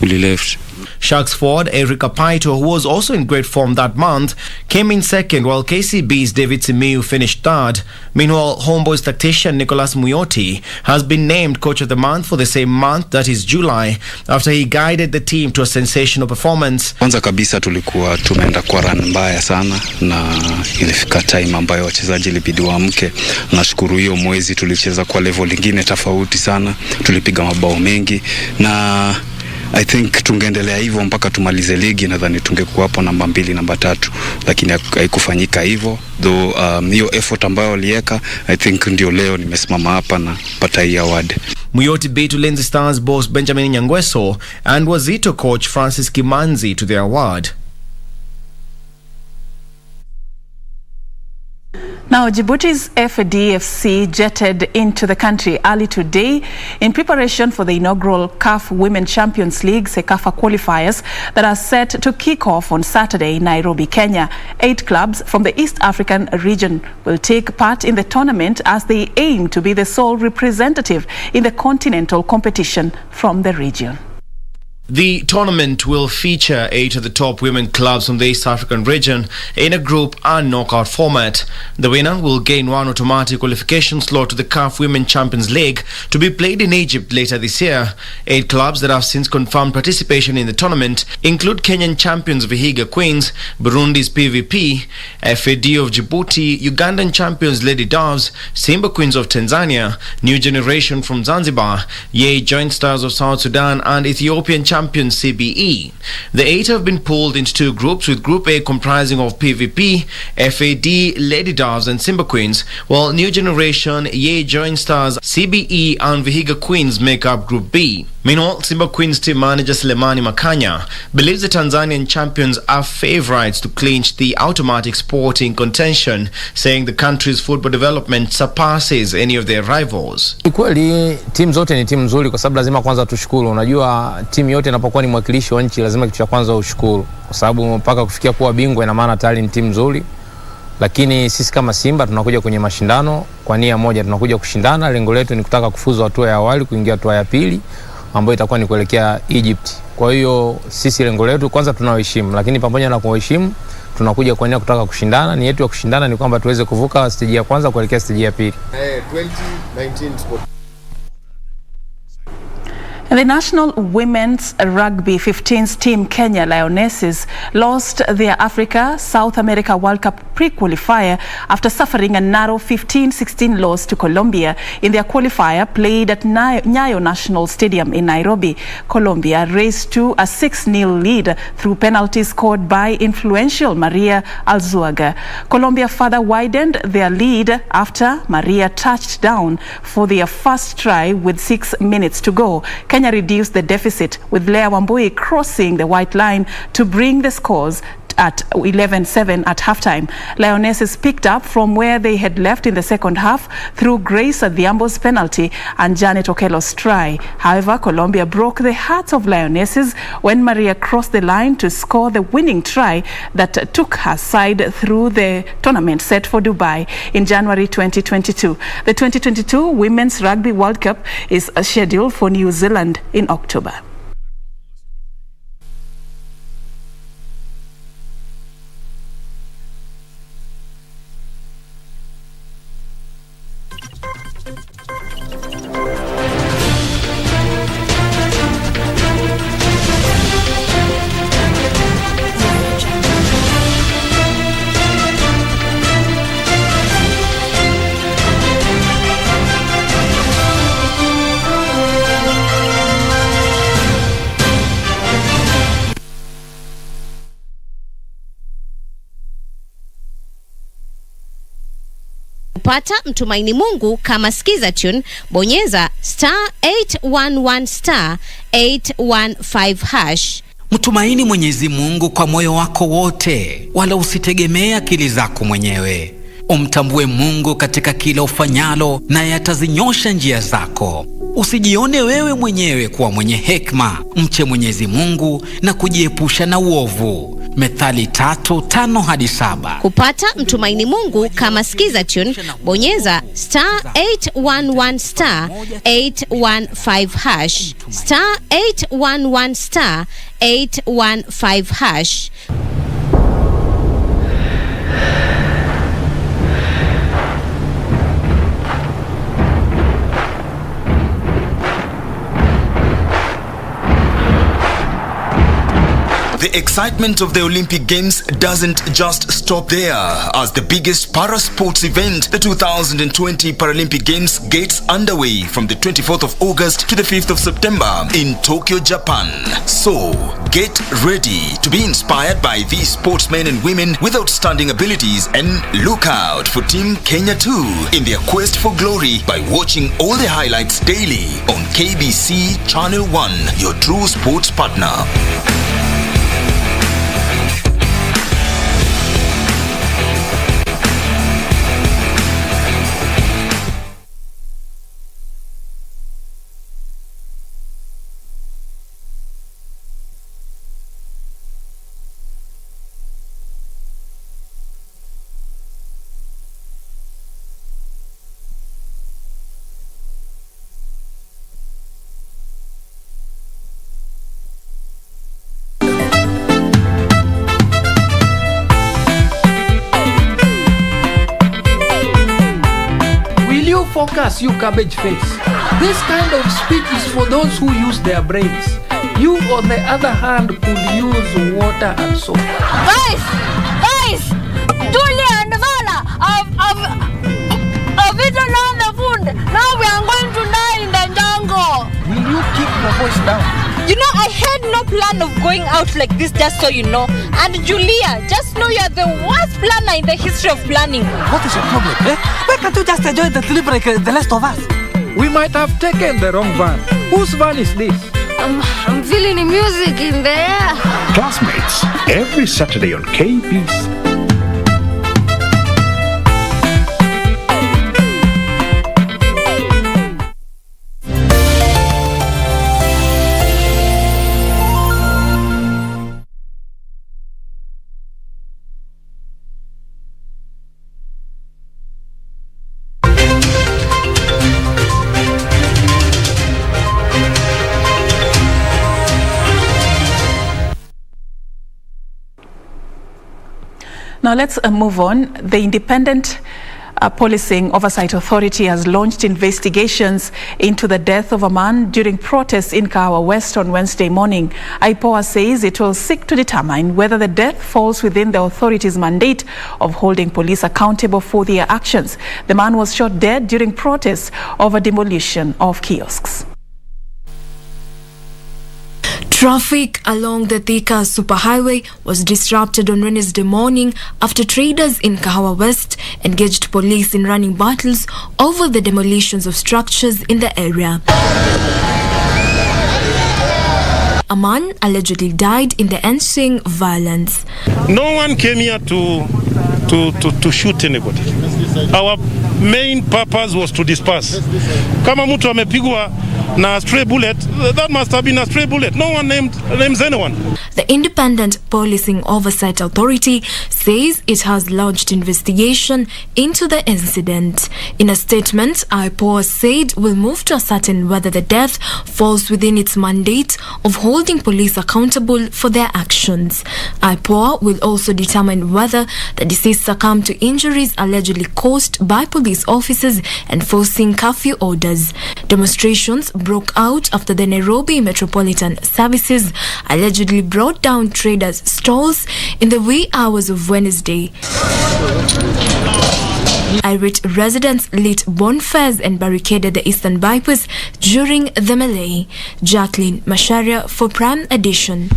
we left. Sharks forward Eric Apaito, who was also in great form that month, came in second while KCB's David Simiyu finished third. Meanwhile, Homeboys tactician Nicholas Muyoti has been named Coach of the Month for the same month, that is July, after he guided the team to a sensational performance. Kwanza kabisa tulikuwa tumeenda kwa run mbaya sana na ilifika time ambayo wachezaji ilibidi waamke. Nashukuru hiyo mwezi tulicheza kwa level lingine tofauti sana, tulipiga mabao mengi na I think tungeendelea hivyo mpaka tumalize ligi, nadhani tungekuwa hapo namba 2 namba 3, lakini haikufanyika hivyo. Though hiyo effort ambayo waliweka, I think ndio leo nimesimama hapa na pata hii award. Muyoti beat Ulinzi Stars boss Benjamin Nyangweso and Wazito coach Francis Kimanzi to the award. Now, Djibouti's FDFC jetted into the country early today in preparation for the inaugural CAF Women Champions League Sekafa qualifiers that are set to kick off on Saturday in Nairobi, Kenya. 8 clubs from the East African region will take part in the tournament as they aim to be the sole representative in the continental competition from the region. The tournament will feature 8 of the top women clubs from the East African region in a group and knockout format. The winner will gain one automatic qualification slot to the CAF Women Champions League to be played in Egypt later this year. 8 clubs that have since confirmed participation in the tournament include Kenyan champions Vihiga Queens, Burundi's PVP, FAD of Djibouti, Ugandan champions Lady Doves, Simba Queens of Tanzania, New Generation from Zanzibar, Yei Joint Stars of South Sudan and Ethiopian champions CBE. The 8 have been pooled into 2 groups, with Group A comprising of PVP, FAD, Lady Doves and Simba Queens, while New Generation, Yei Joint Stars, CBE and Vihiga Queens make up Group B. Meanwhile, Simba Queens team manager Selemani Makanya believes the Tanzanian champions are favourites to clinch the automatic sporting contention, saying the country's football development surpasses any of their rivals. Kweli timu zote ni timu nzuri, kwa sababu lazima kwanza tushukuru. Unajua timu yote inapokuwa ni mwakilishi wa nchi lazima kitu cha kwanza ushukuru, kwa sababu mpaka kufikia kuwa bingwa ina maana tayari ni timu nzuri. Lakini sisi kama Simba tunakuja kwenye mashindano kwa nia moja, tunakuja kushindana. Lengo letu ni kutaka kufuzu hatua ya awali kuingia hatua ya pili ambayo itakuwa ni kuelekea Egypt. Kwa hiyo sisi lengo letu kwanza tunawaheshimu, lakini pamoja na kuwaheshimu tunakuja kwa nia kutaka kushindana. Ni yetu ya kushindana ni kwamba tuweze kuvuka stage ya kwanza kuelekea stage ya pili. 2019 sport. The National Women's Rugby 15s team Kenya Lionesses lost their Africa South America World Cup pre-qualifier after suffering a narrow 15-16 loss to Colombia in their qualifier played at Nyayo National Stadium in Nairobi. Colombia raced to a 6-0 lead through penalties scored by influential Maria Alzuaga. Colombia further widened their lead after Maria touched down for their first try with 6 minutes to go. Kenya reduced the deficit, with Lea Wambui crossing the white line to bring the scores at 11-7 at halftime. Lionesses picked up from where they had left in the second half through Grace Adhiambo's penalty and Janet Okello's try. However, Colombia broke the hearts of Lionesses when Maria crossed the line to score the winning try that took her side through the tournament set for Dubai in January 2022. The 2022 Women's Rugby World Cup is scheduled for New Zealand in October. Pata mtumaini Mungu kama skiza tune, bonyeza *811 *815#. Mtumaini Mwenyezi Mungu kwa moyo wako wote, wala usitegemea akili zako mwenyewe. Umtambue Mungu katika kila ufanyalo, naye atazinyosha njia zako. Usijione wewe mwenyewe kuwa mwenye hekima. Mche Mwenyezi Mungu na kujiepusha na uovu. Methali 3:5-7. Kupata mtumaini Mungu kama skiza tune, bonyeza *811 *815#, *811 *815#. The excitement of the Olympic Games doesn't just stop there, as the biggest para-sports event, the 2020 Paralympic Games, gets underway from the 24th of August to the 5th of September in Tokyo, Japan. So, get ready to be inspired by these sportsmen and women with outstanding abilities, and look out for Team Kenya too in their quest for glory by watching all the highlights daily on KBC Channel 1, your true sports partner. curse you, cabbage face. This kind of speech is for those who use their brains. You, on the other hand, could use water and soap. Guys! Julia and Vala, I've eaten all the food. Now we are going to die in the jungle. Will you keep your voice down? You know, I had no plan of going out like this, just so you know. And Julia, just know you're the worst planner in the history of planning. What is your problem? Why can't you just enjoy the trip like the rest of us? We might have taken the wrong van. Whose van is this? I'm feeling the music in the air. Classmates, every Saturday on KBC. Now let's move on. The Independent Policing Oversight Authority has launched investigations into the death of a man during protests in Kahawa West on Wednesday morning. IPOA says it will seek to determine whether the death falls within the authority's mandate of holding police accountable for their actions. The man was shot dead during protests over demolition of kiosks. Traffic along the Thika Superhighway was disrupted on Wednesday morning after traders in Kahawa West engaged police in running battles over the demolitions of structures in the area. A man allegedly died in the ensuing violence. No one came here to shoot anybody. Our main purpose was to disperse. Kama mtu amepigwa na stray bullet, that must have been a stray bullet. No one names anyone. The Independent Policing Oversight Authority says it has launched investigation into the incident. In a statement, IPOA said will move to ascertain whether the death falls within its mandate of holding police accountable for their actions. IPOA will also determine whether the deceased succumbed to injuries allegedly caused by police officers enforcing curfew orders. Demonstrations broke out after the Nairobi Metropolitan Services allegedly brought down traders' stalls in the wee hours of Wednesday. Irate residents lit bonfires and barricaded the eastern bypass during the melee. Jacqueline Masharia for Prime Edition.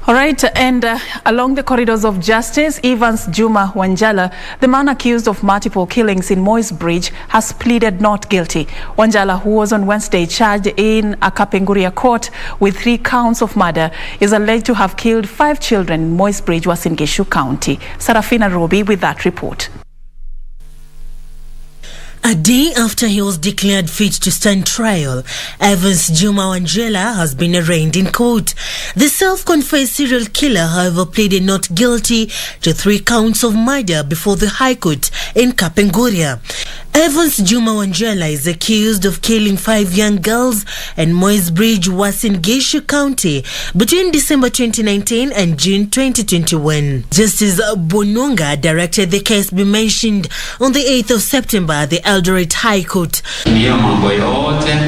All right, and along the corridors of justice, Evans Juma Wanjala, the man accused of multiple killings in Moy's Bridge, has pleaded not guilty. Wanjala, who was on Wednesday charged in a Kapenguria court with 3 counts of murder, is alleged to have killed 5 children in Moy's Bridge, Uasin Gishu County. Serfine Robi with that report. A day after he was declared fit to stand trial, Evans Juma Wanjala has been arraigned in court. The self-confessed serial killer, however, pleaded not guilty to 3 counts of murder before the High Court in Kapenguria. Evans Juma Wanjala is accused of killing 5 young girls in Moy's Bridge, Uasin Gishu County between December 2019 and June 2021. Justice Bonunga directed the case be mentioned on the 8th of September at the Eldoret High Court. Niyo mambo yote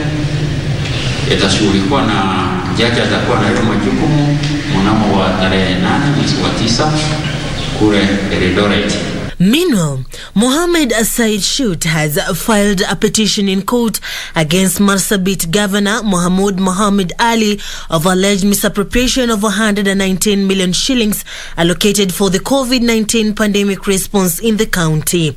yatashughulikiwa na jaji, atakuwa na hiyo majukumu mnamo wa tarehe 8 mwezi wa 9 kule Eldoret. Meanwhile, Mohammed Said Shute has filed a petition in court against Marsabit Governor Mohammed Ali of alleged misappropriation of 119 million shillings allocated for the COVID-19 pandemic response in the county.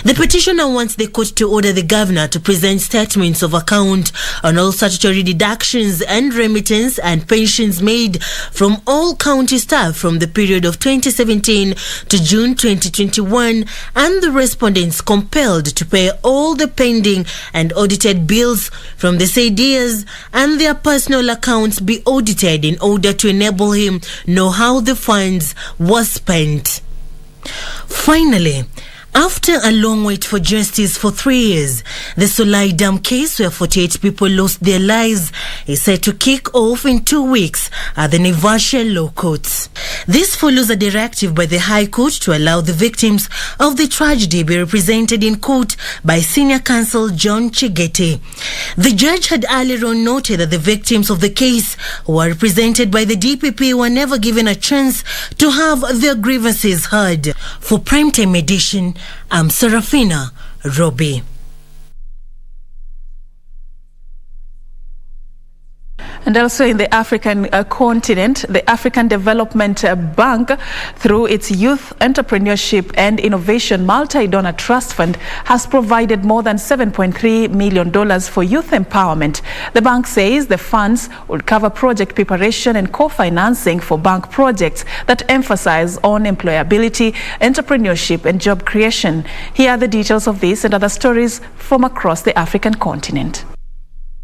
The petitioner wants the court to order the governor to present statements of account on all statutory deductions and remittance and pensions made from all county staff from the period of 2017 to June 2021, and the respondents compelled to pay all the pending and audited bills from the said years and their personal accounts be audited in order to enable him know how the funds were spent. Finally, After a long wait for justice for 3 years, the Solai Dam case where 48 people lost their lives is set to kick off in 2 weeks at the Naivasha Law Courts. This follows a directive by the High Court to allow the victims of the tragedy be represented in court by Senior Counsel John Chigete. The judge had earlier on noted that the victims of the case who were represented by the DPP were never given a chance to have their grievances heard. For Primetime Edition, I'm Serfine Robbie. And also in the African continent, the African Development Bank, through its Youth Entrepreneurship and Innovation Multi-Donor Trust Fund, has provided more than $7.3 million for youth empowerment. The bank says the funds will cover project preparation and co-financing for bank projects that emphasize on employability, entrepreneurship and job creation. Here are the details of this and other stories from across the African continent.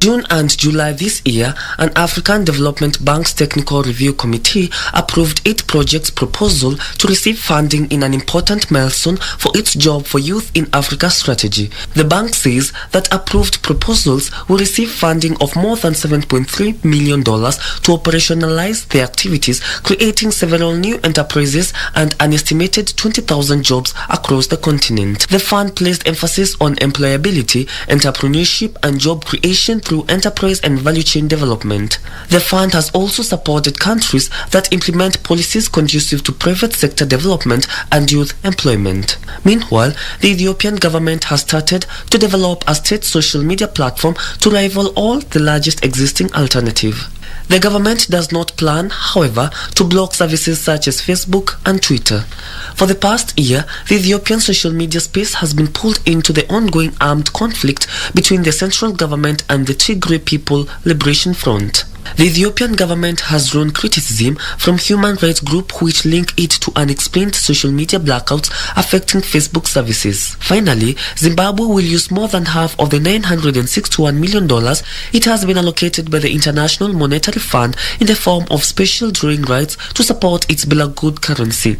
June and July this year, an African Development Bank's Technical Review Committee approved 8 projects' proposal to receive funding in an important milestone for its Job for Youth in Africa strategy. The bank says that approved proposals will receive funding of more than $7.3 million to operationalize their activities, creating several new enterprises and an estimated 20,000 jobs across the continent. The fund placed emphasis on employability, entrepreneurship and job creation through enterprise and value chain development. The fund has also supported countries that implement policies conducive to private sector development and youth employment. Meanwhile, the Ethiopian government has started to develop a state social media platform to rival all the largest existing alternative. The government does not plan, however, to block services such as Facebook and Twitter. For the past year, the Ethiopian social media space has been pulled into the ongoing armed conflict between the central government and the Tigray People Liberation Front. The Ethiopian government has drawn criticism from human rights groups which link it to unexplained social media blackouts affecting Facebook services. Finally, Zimbabwe will use more than half of the $961 million it has been allocated by the International Monetary Fund in the form of special drawing rights to support its beloved currency.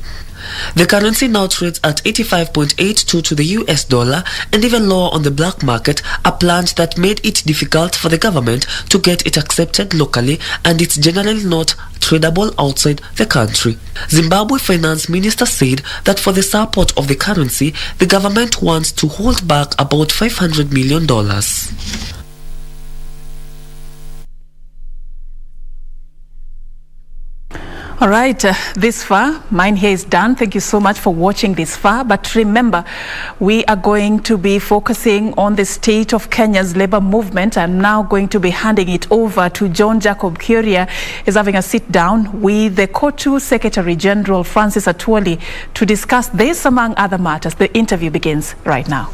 The currency now trades at 85.82 to the US dollar and even lower on the black market, a plunge that made it difficult for the government to get it accepted locally, and it's generally not tradable outside the country. Zimbabwe Finance Minister said that for the support of the currency, the government wants to hold back about $500 million. All right, this far, mine here is done. Thank you so much for watching this far. But remember, we are going to be focusing on the state of Kenya's labor movement. I'm now going to be handing it over to John Jacob Kioria. He's having a sit down with the COTU Secretary General Francis Atwoli to discuss this among other matters. The interview begins right now.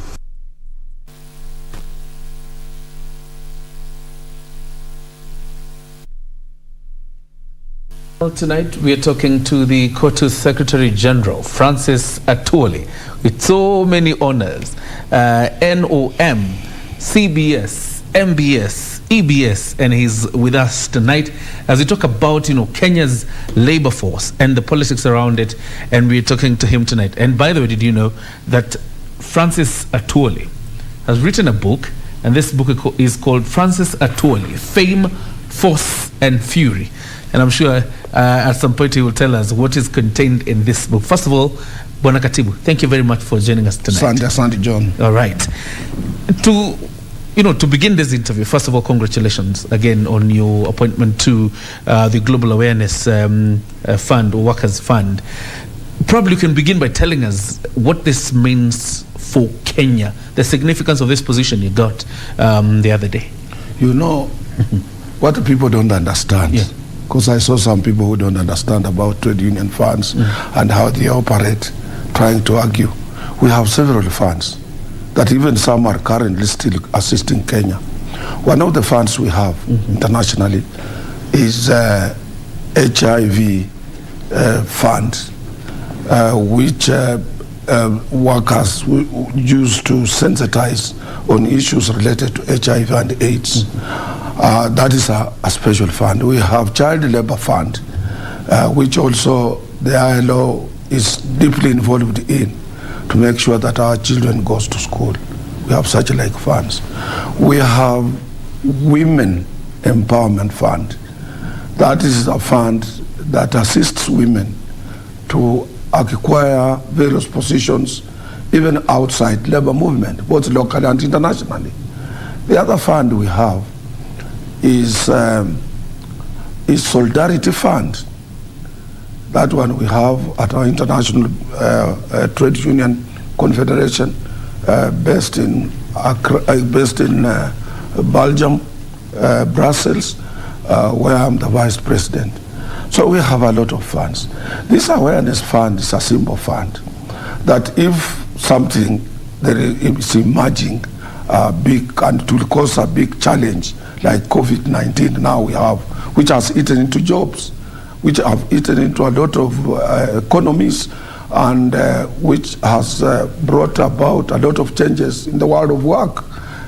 Well, tonight we are talking to the COTU Secretary General, Francis Atwoli, with so many honors, NOM, CBS, MBS, EBS, and he's with us tonight as we talk about, Kenya's labor force and the politics around it, and we're talking to him tonight. And by the way, did you know that Francis Atwoli has written a book, and this book is called Francis Atwoli, Fame, Force and Fury. And I'm sure at some point he will tell us what is contained in this book. First of all, Bwana Katibu, thank you very much for joining us tonight. Asante, John. All right. To begin this interview, first of all, congratulations again on your appointment to the Global Awareness Fund, or Workers Fund. Probably you can begin by telling us what this means for Kenya, the significance of this position you got the other day. What the people don't understand, because I saw some people who don't understand about trade union funds and how they operate, trying to argue. We have several funds that even some are currently still assisting Kenya. One of the funds we have internationally is HIV fund, which workers use to sensitize on issues related to HIV and AIDS. That is a special fund. We have Child Labor Fund, which also the ILO is deeply involved in, to make sure that our children goes to school. We have such like funds. We have Women Empowerment Fund. That is a fund that assists women to acquire various positions even outside labor movement, both locally and internationally. The other fund we have is Solidarity Fund. That one we have at our International Trade Union Confederation based in Belgium, Brussels, where I'm the vice president. So we have a lot of funds. This awareness fund is a simple fund that if something that is emerging big and it will cause a big challenge like COVID-19 now we have, which has eaten into jobs, which have eaten into a lot of economies, and which has brought about a lot of changes in the world of work,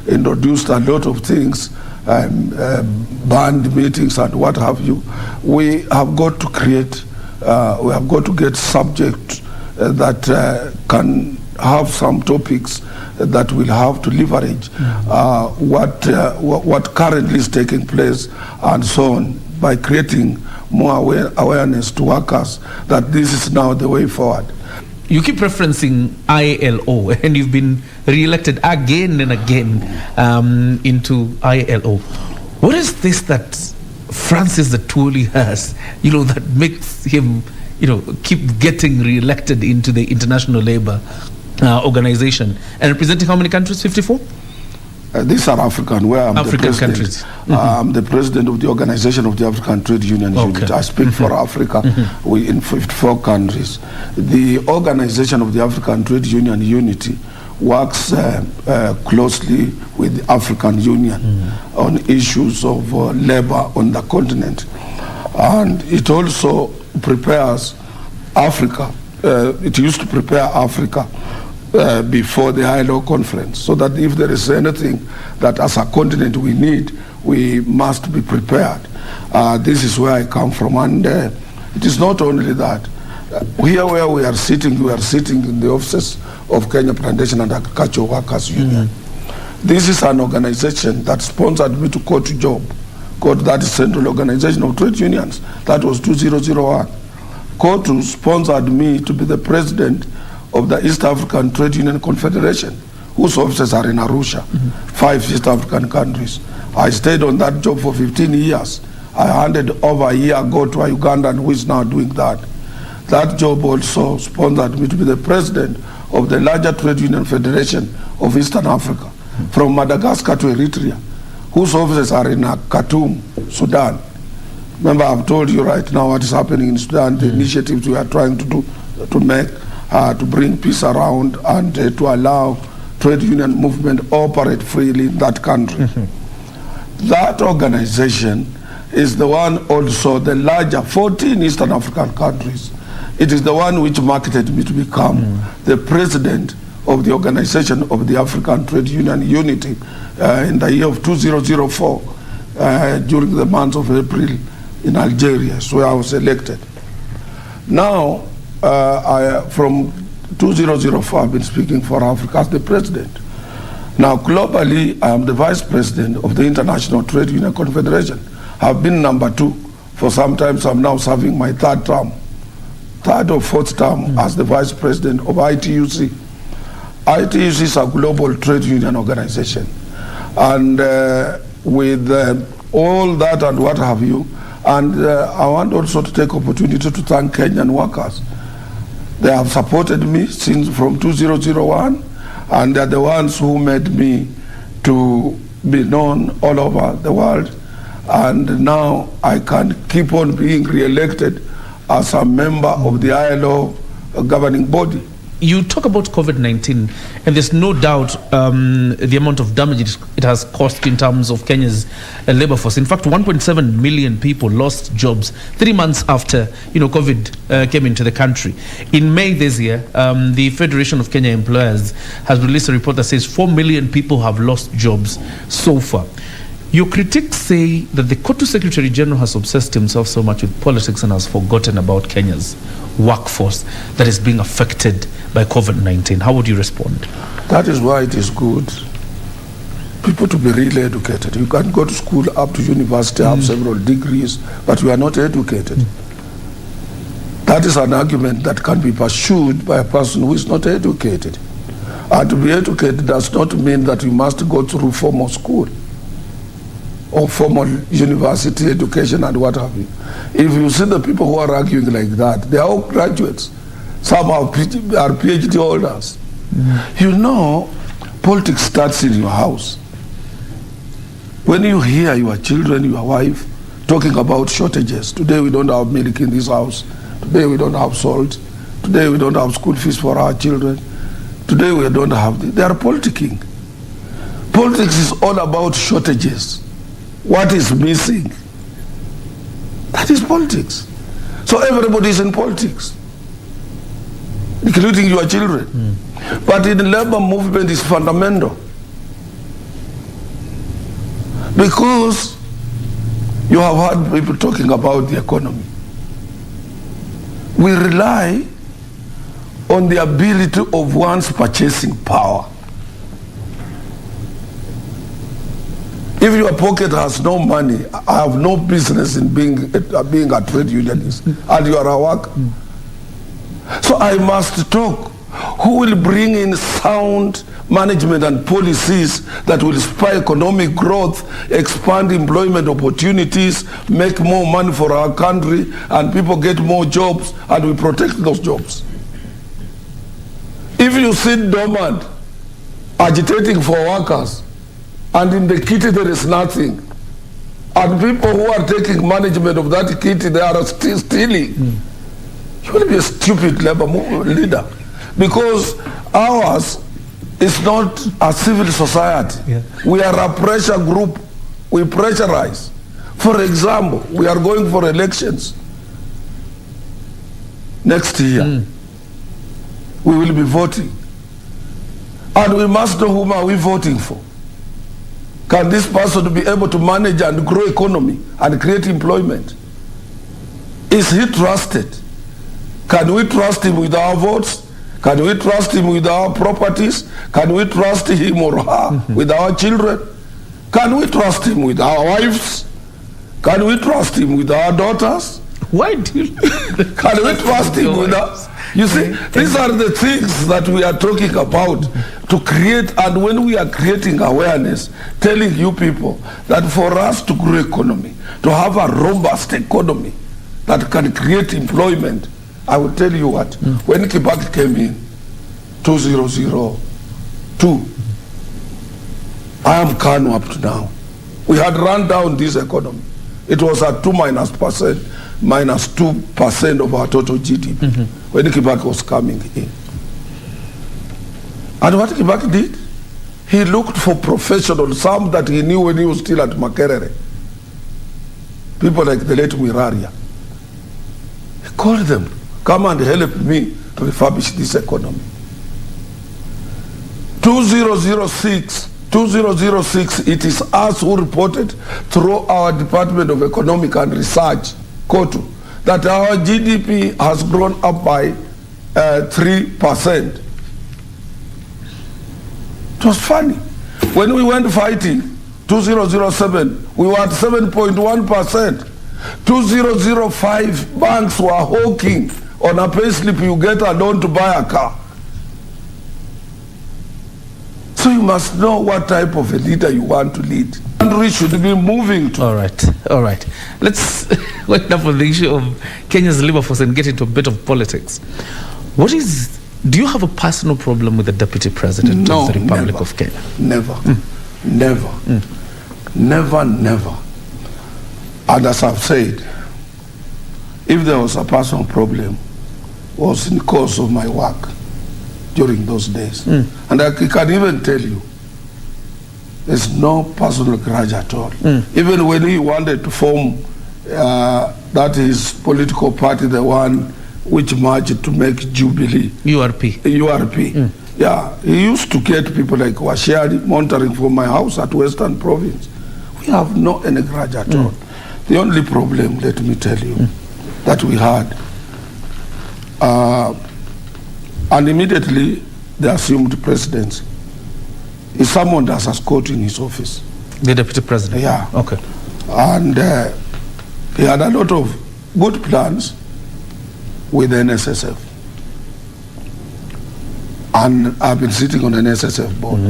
introduced a lot of things, banned meetings and what have you. We have got to create, we have got to get subjects that can have some topics that will have to leverage what currently is taking place and so on, by creating more awareness to workers that this is now the way forward. You keep referencing ILO, and you've been re-elected again and again into ILO. What is this that Francis Atwoli has, that makes him, keep getting re-elected into the International Labour Organization and representing how many countries? 54? These are African, where I'm African the president. Countries. I'm the president of the Organization of the African Trade Union Unit. I speak for Africa. We in 54 countries. The Organization of the African Trade Union Unity works closely with the African Union on issues of labor on the continent. And it also prepares Africa. It used to prepare Africa before the ILO conference, so that if there is anything that as a continent we need, we must be prepared. This is where I come from, and it is not only that. Here where we are sitting in the offices of Kenya Plantation and Agricultural Workers Union. This is an organization that sponsored me to go to job, that is Central Organization of Trade Unions. That was 2001. COTU sponsored me to be the president of the East African Trade Union Confederation, whose offices are in Arusha, 5 East African countries. I stayed on that job for 15 years. I handed over a year ago to a Ugandan who is now doing that. That job also sponsored me to be the president of the larger trade union federation of Eastern Africa, from Madagascar to Eritrea, whose offices are in Khartoum, Sudan. Remember, I've told you right now what is happening in Sudan, the initiatives we are trying to do to make, to bring peace around and to allow trade union movement operate freely in that country. That organization is the one also, the larger 14 Eastern African countries. It is the one which marketed me to become the president of the Organization of the African Trade Union Unity in the year of 2004 during the month of April in Algeria, so I was elected. Now, from 2004, I've been speaking for Africa as the president. Now, globally, I am the vice president of the International Trade Union Confederation. I've been number 2 for some time, so I'm now serving my 3rd term. 3rd or 4th term as the vice president of ITUC. ITUC is a global trade union organization. And with all that and what have you, and I want also to take opportunity to thank Kenyan workers. They have supported me since from 2001, and they're the ones who made me to be known all over the world. And now I can keep on being re-elected as a member of the ILO governing body. You talk about COVID-19, and there's no doubt the amount of damage it has caused in terms of Kenya's labor force. In fact, 1.7 million people lost jobs 3 months after COVID came into the country. In May this year, the Federation of Kenya Employers has released a report that says 4 million people have lost jobs so far. Your critics say that the Kotu Secretary General has obsessed himself so much with politics and has forgotten about Kenya's workforce that is being affected by COVID-19. How would you respond? That is why it is good people to be really educated. You can go to school up to university, have several degrees, but you are not educated. That is an argument that can be pursued by a person who is not educated. And to be educated does not mean that you must go through formal school or formal university education and what have you. If you see the people who are arguing like that, they are all graduates. Some are PhD holders. You know, politics starts in your house. When you hear your children, your wife, talking about shortages, today we don't have milk in this house, today we don't have salt, today we don't have school fees for our children, today we don't have, they are politicking. Politics is all about shortages. What is missing? That is politics. So everybody is in politics, including your children. But in the labor movement is fundamental. Because you have heard people talking about the economy. We rely on the ability of one's purchasing power. If your pocket has no money, I have no business in being a trade unionist, and you are a worker. So I must talk. Who will bring in sound management and policies that will spur economic growth, expand employment opportunities, make more money for our country, and people get more jobs, and we protect those jobs? If you sit dormant, agitating for workers, and in the kitty there is nothing, and people who are taking management of that kitty, they are still stealing, you will be a stupid labor leader. Because ours is not a civil society. Yeah. We are a pressure group. We pressurize. For example, we are going for elections next year. We will be voting. And we must know whom are we voting for. Can this person be able to manage and grow economy and create employment? Is he trusted? Can we trust him with our votes? Can we trust him with our properties? Can we trust him or her with our children? Can we trust him with our wives? Can we trust him with our daughters? Why do you? Can we trust him with us? You see, these are the things that we are talking about to create, and when we are creating awareness, telling you people that for us to grow economy, to have a robust economy that can create employment, I will tell you what, when Kibaki came in, 2002, I am Kanu up to now. We had run down this economy. It was at minus 2% of our total GDP when Kibaki was coming in. And what Kibaki did, he looked for professionals, some that he knew when he was still at Makerere. People like the late Miraria. He called them, come and help me to refurbish this economy. 2006, it is us who reported through our Department of Economic and Research, KOTU, that our GDP has grown up by 3%. It was funny. When we went fighting, 2007, we were at 7.1%. 2005, banks were hawking on a payslip, you get a loan to buy a car. So you must know what type of a leader you want to lead. And we should be moving to. All right. Let's wind up on the issue of Kenya's labor force and get into a bit of politics. Do you have a personal problem with the Deputy President of the Republic of Kenya? Never. Never. And as I've said, if there was a personal problem, it was in the course of my work during those days. And I can even tell you, there's no personal grudge at all. Even when he wanted to form that his political party, the one which merged to make Jubilee. URP. Yeah, he used to get people like Washiari monitoring from my house at Western Province. We We have no any grudge at all. The only problem, let me tell you, that we had, and immediately the assumed presidency, is someone that has caught in his office. The deputy president? Yeah. Okay. And he had a lot of good plans with the NSSF. And I've been sitting on an NSSF board.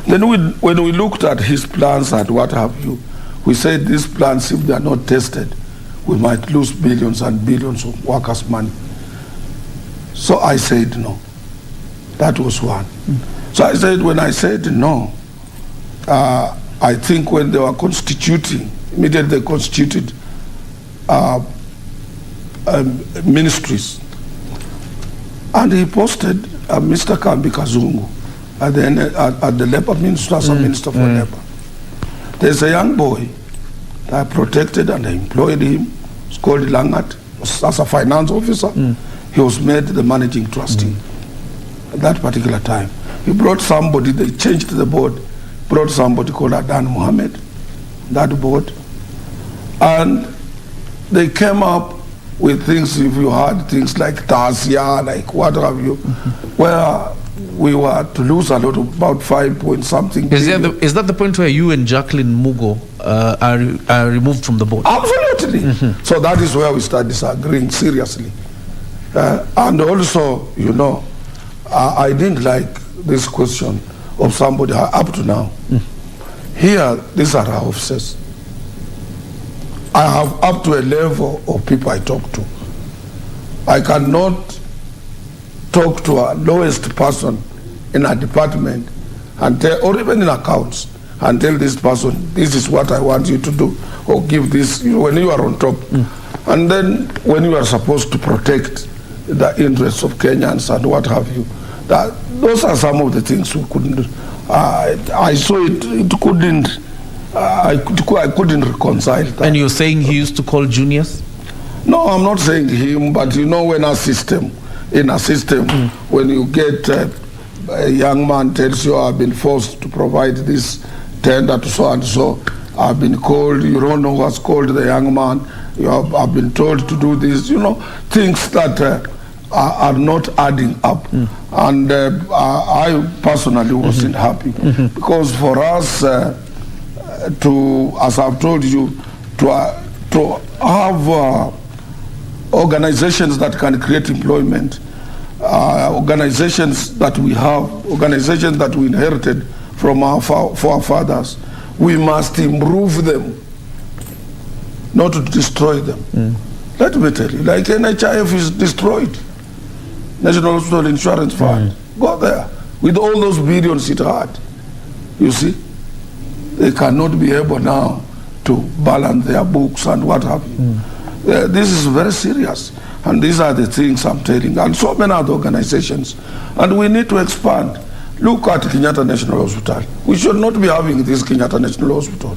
Then when we looked at his plans and what have you, we said these plans, if they are not tested, we might lose billions and billions of workers' money. So I said no. That was one. So I said, when I said no, I think when they were constituting, immediately they constituted ministries. And he posted Mr. Kambi Kazungu at the Labour Minister as a Minister for Labour. There's a young boy that I protected and I employed him. It's called Langat, as a finance officer. He was made the managing trustee at that particular time. He brought somebody, they changed the board, brought somebody called Adan Mohammed, that board. And they came up with things, if you had things like Tasia, like what have you, where we were to lose a lot of about 5 point something. Is that the point where you and Jacqueline Mugo are removed from the board? Absolutely. So that is where we start disagreeing seriously. And also, you know, I didn't like this question of somebody up to now. Here, these are our officers. I have up to a level of people I talk to. I cannot talk to a lowest person in a department and tell, or even in accounts, and tell this person, this is what I want you to do, or give this, you know, when you are on top. And then when you are supposed to protect the interests of Kenyans and what have you, those are some of the things we couldn't do. I saw it couldn't, I couldn't reconcile that. And you're saying he used to call juniors? No, I'm not saying him, but you know, when in a system, when you get a young man tells you, I've been forced to provide this tender to so and so, I've been called, you don't know what's called the young man, I've been told to do this, you know, things that are not adding up. And I personally wasn't happy, because for us to, as I've told you, to have organizations that can create employment, organizations that we have, organizations that we inherited from our forefathers, we must improve them, not to destroy them. Let me tell you, like NHIF is destroyed, National Hospital Insurance Fund, go there, with all those billions it had, you see, they cannot be able now to balance their books and what have you. This is very serious, and these are the things I'm telling, and so many other organizations, and we need to expand. Look at Kenyatta National Hospital. We should not be having this Kenyatta National Hospital.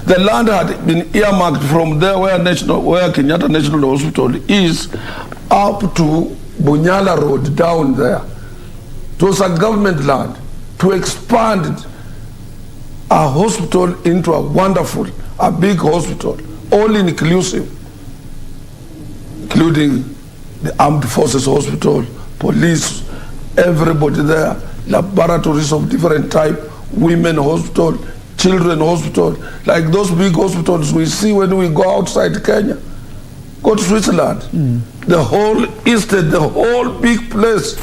The land had been earmarked from there where Kenyatta National Hospital is up to Bunyala Road down there. It was a government land to expand a hospital into a big hospital, all inclusive, including the Armed Forces Hospital, police, everybody there, laboratories of different type, women hospital, children hospital, like those big hospitals we see when we go outside Kenya. Go to Switzerland, the whole estate, the whole big place,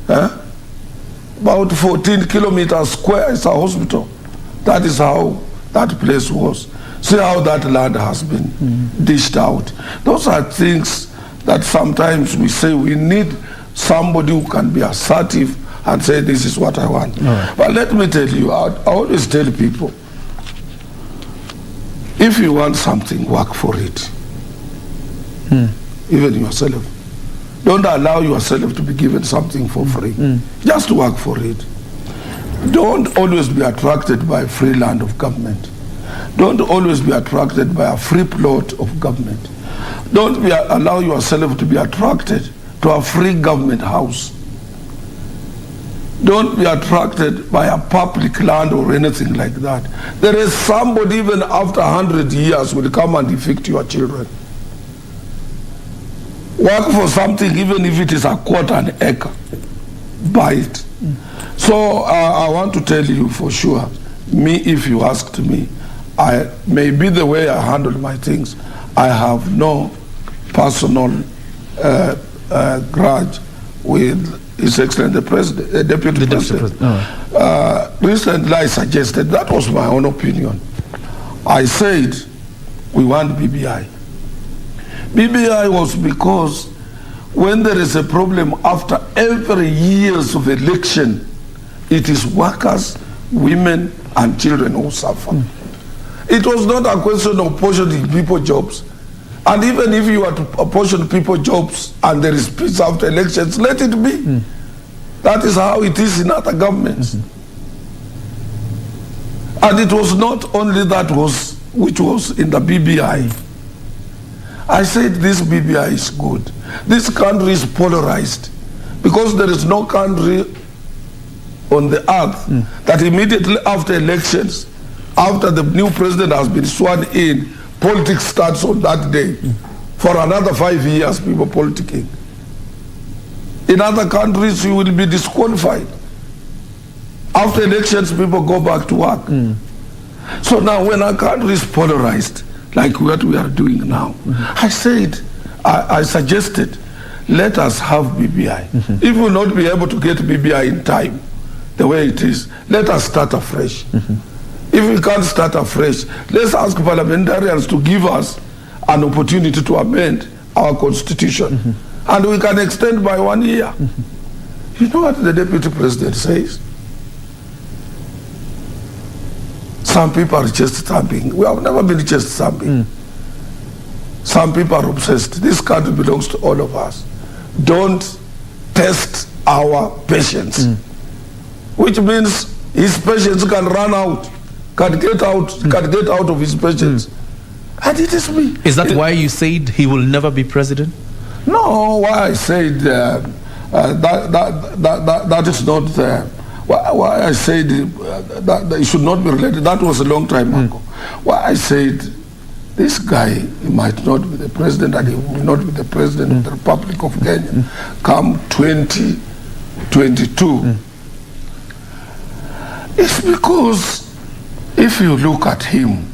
about 14 kilometers square is a hospital. That is how that place was. See how that land has been dished out. Those are things that sometimes we say we need somebody who can be assertive and say, this is what I want. But let me tell you, I always tell people, if you want something, work for it. Even yourself. Don't allow yourself to be given something for free. Just work for it. Don't always be attracted by a free land of government. Don't always be attracted by a free plot of government. Don't allow yourself to be attracted to a free government house. Don't be attracted by a public land or anything like that. There is somebody even after 100 years will come and evict your children. Work for something even if it is a quarter an acre. Buy it. So I want to tell you for sure, me, if you asked me, maybe the way I handle my things, I have no personal grudge with His Excellency the President, Deputy President. Recently I suggested, that was my own opinion. I said, we want BBI. BBI was because when there is a problem after every years of election, it is workers, women, and children who suffer. It was not a question of portioning people jobs. And even if you are to apportion people jobs and there is peace after elections, let it be. That is how it is in other governments. And it was not only that which was in the BBI. I said this BBI is good. This country is polarized because there is no country on the earth that immediately after elections, after the new president has been sworn in, politics starts on that day. For another 5 years, people politicking. In other countries, you will be disqualified. After elections, people go back to work. So now when our country is polarized, like what we are doing now, I said, I suggested, let us have BBI. If we will not be able to get BBI in time, the way it is, let us start afresh. If we can't start afresh, let's ask parliamentarians to give us an opportunity to amend our constitution. And we can extend by 1 year. You know what the Deputy President says? Some people are chest thumping. We have never been chest thumping. Some people are obsessed. This country belongs to all of us. Don't test our patience. Which means his patience can run out, can get out of his patience. And it is me. Is that why you said he will never be president? No, why I said that is not why I said that it should not be related. That was a long time ago. Why I said this guy, he might not be the president and he will not be the president of the Republic of Kenya come 2022. It's because if you look at him,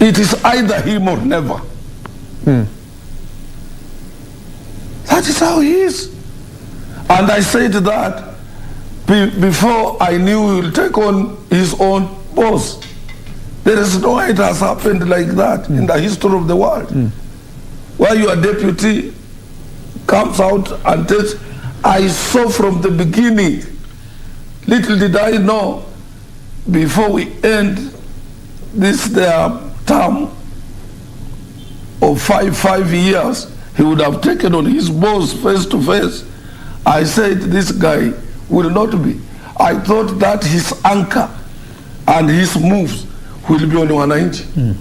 it is either him or never. That is how he is. And I said that before I knew he will take on his own boss. There is no way it has happened like that in the history of the world. Where your deputy comes out and takes, I saw from the beginning, little did I know, before we end this their term of five years, he would have taken on his boss face to face. I said this guy will not be. I thought that his anchor and his moves will be on one inch. You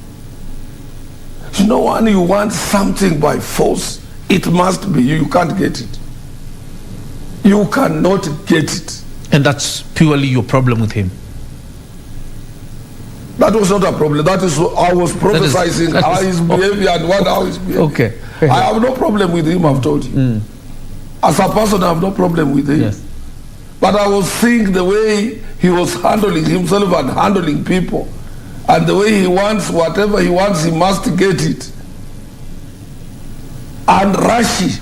know, when you want something by force, it must be you. You can't get it. You cannot get it. And that's purely your problem with him? That was not a problem. That is, I was prophesizing how his behavior and how his behavior. Okay. I have no problem with him, I've told you. As a person, I have no problem with him. Yes. But I was seeing the way he was handling himself and handling people. And the way he wants whatever he wants, he must get it. And rushy,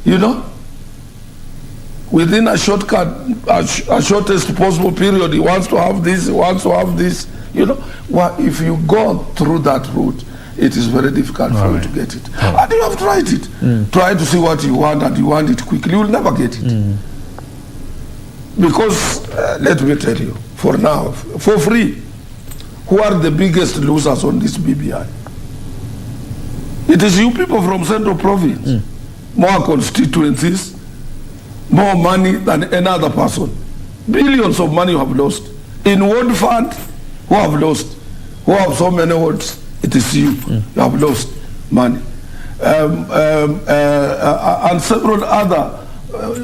you know? Within a shortcut, a shortest possible period, he wants to have this, he wants to have this. You know, well, if you go through that route, it is very difficult for you to get it. And you have tried it. Try to see what you want and you want it quickly. You will never get it. Because, let me tell you, for now, for free, who are the biggest losers on this BBI? It is you people from Central Province. More constituencies, more money than any other person. Billions of money you have lost. In ward fund, who have lost? Who have so many wards? It is you. You have lost money. And several other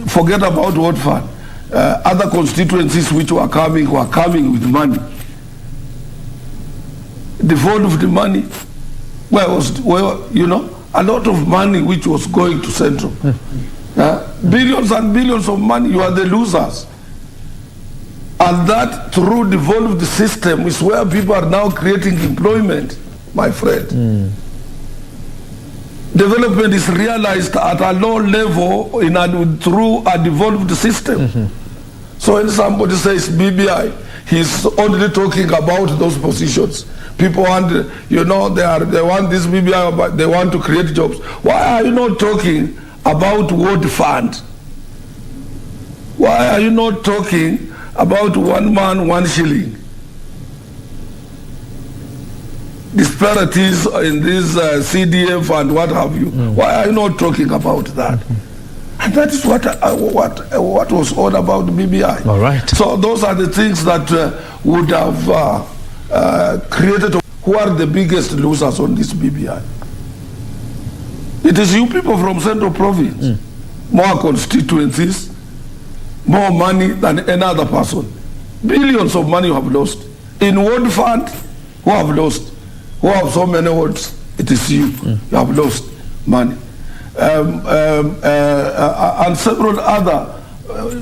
forget about what fund. Other constituencies which were coming with money. Devolved money, a lot of money which was going to Central. Billions and billions of money, you are the losers. And that through devolved system is where people are now creating employment, my friend. Development is realized at a low level through a devolved system. So when somebody says BBI, he's only talking about those positions. People want, they want this BBI, but they want to create jobs. Why are you not talking about World Fund? Why are you not talking about 1 man, 1 shilling? Disparities in this CDF and what have you. Why are you not talking about that? And that is what was all about BBI. All right. So those are the things that would have created. Who are the biggest losers on this BBI? It is you people from Central Province. More constituencies, more money than any other person. Billions of money you have lost. In World Fund, who have lost? Who have so many votes? It is you. You have lost money. And several other,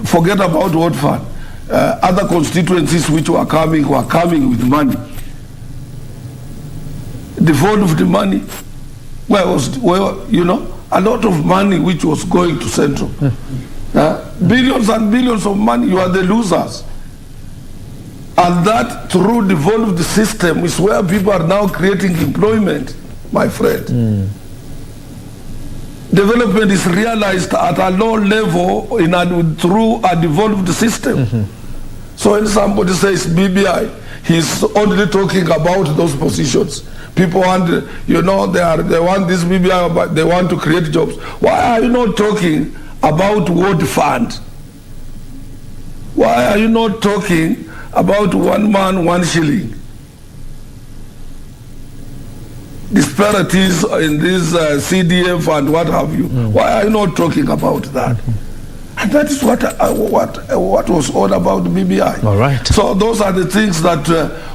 forget about World Fund, other constituencies which were coming with money. Devolved money, a lot of money which was going to Central. Billions and billions of money, you are the losers. And that through devolved system is where people are now creating employment, my friend. Development is realized at a low level through a devolved system. So when somebody says BBI, he's only talking about those positions. People want, they want this BBI, but they want to create jobs. Why are you not talking about World Fund? Why are you not talking about 1 man, 1 shilling? Disparities in this CDF and what have you. Why are you not talking about that? And that is what was all about BBI. All right. So those are the things that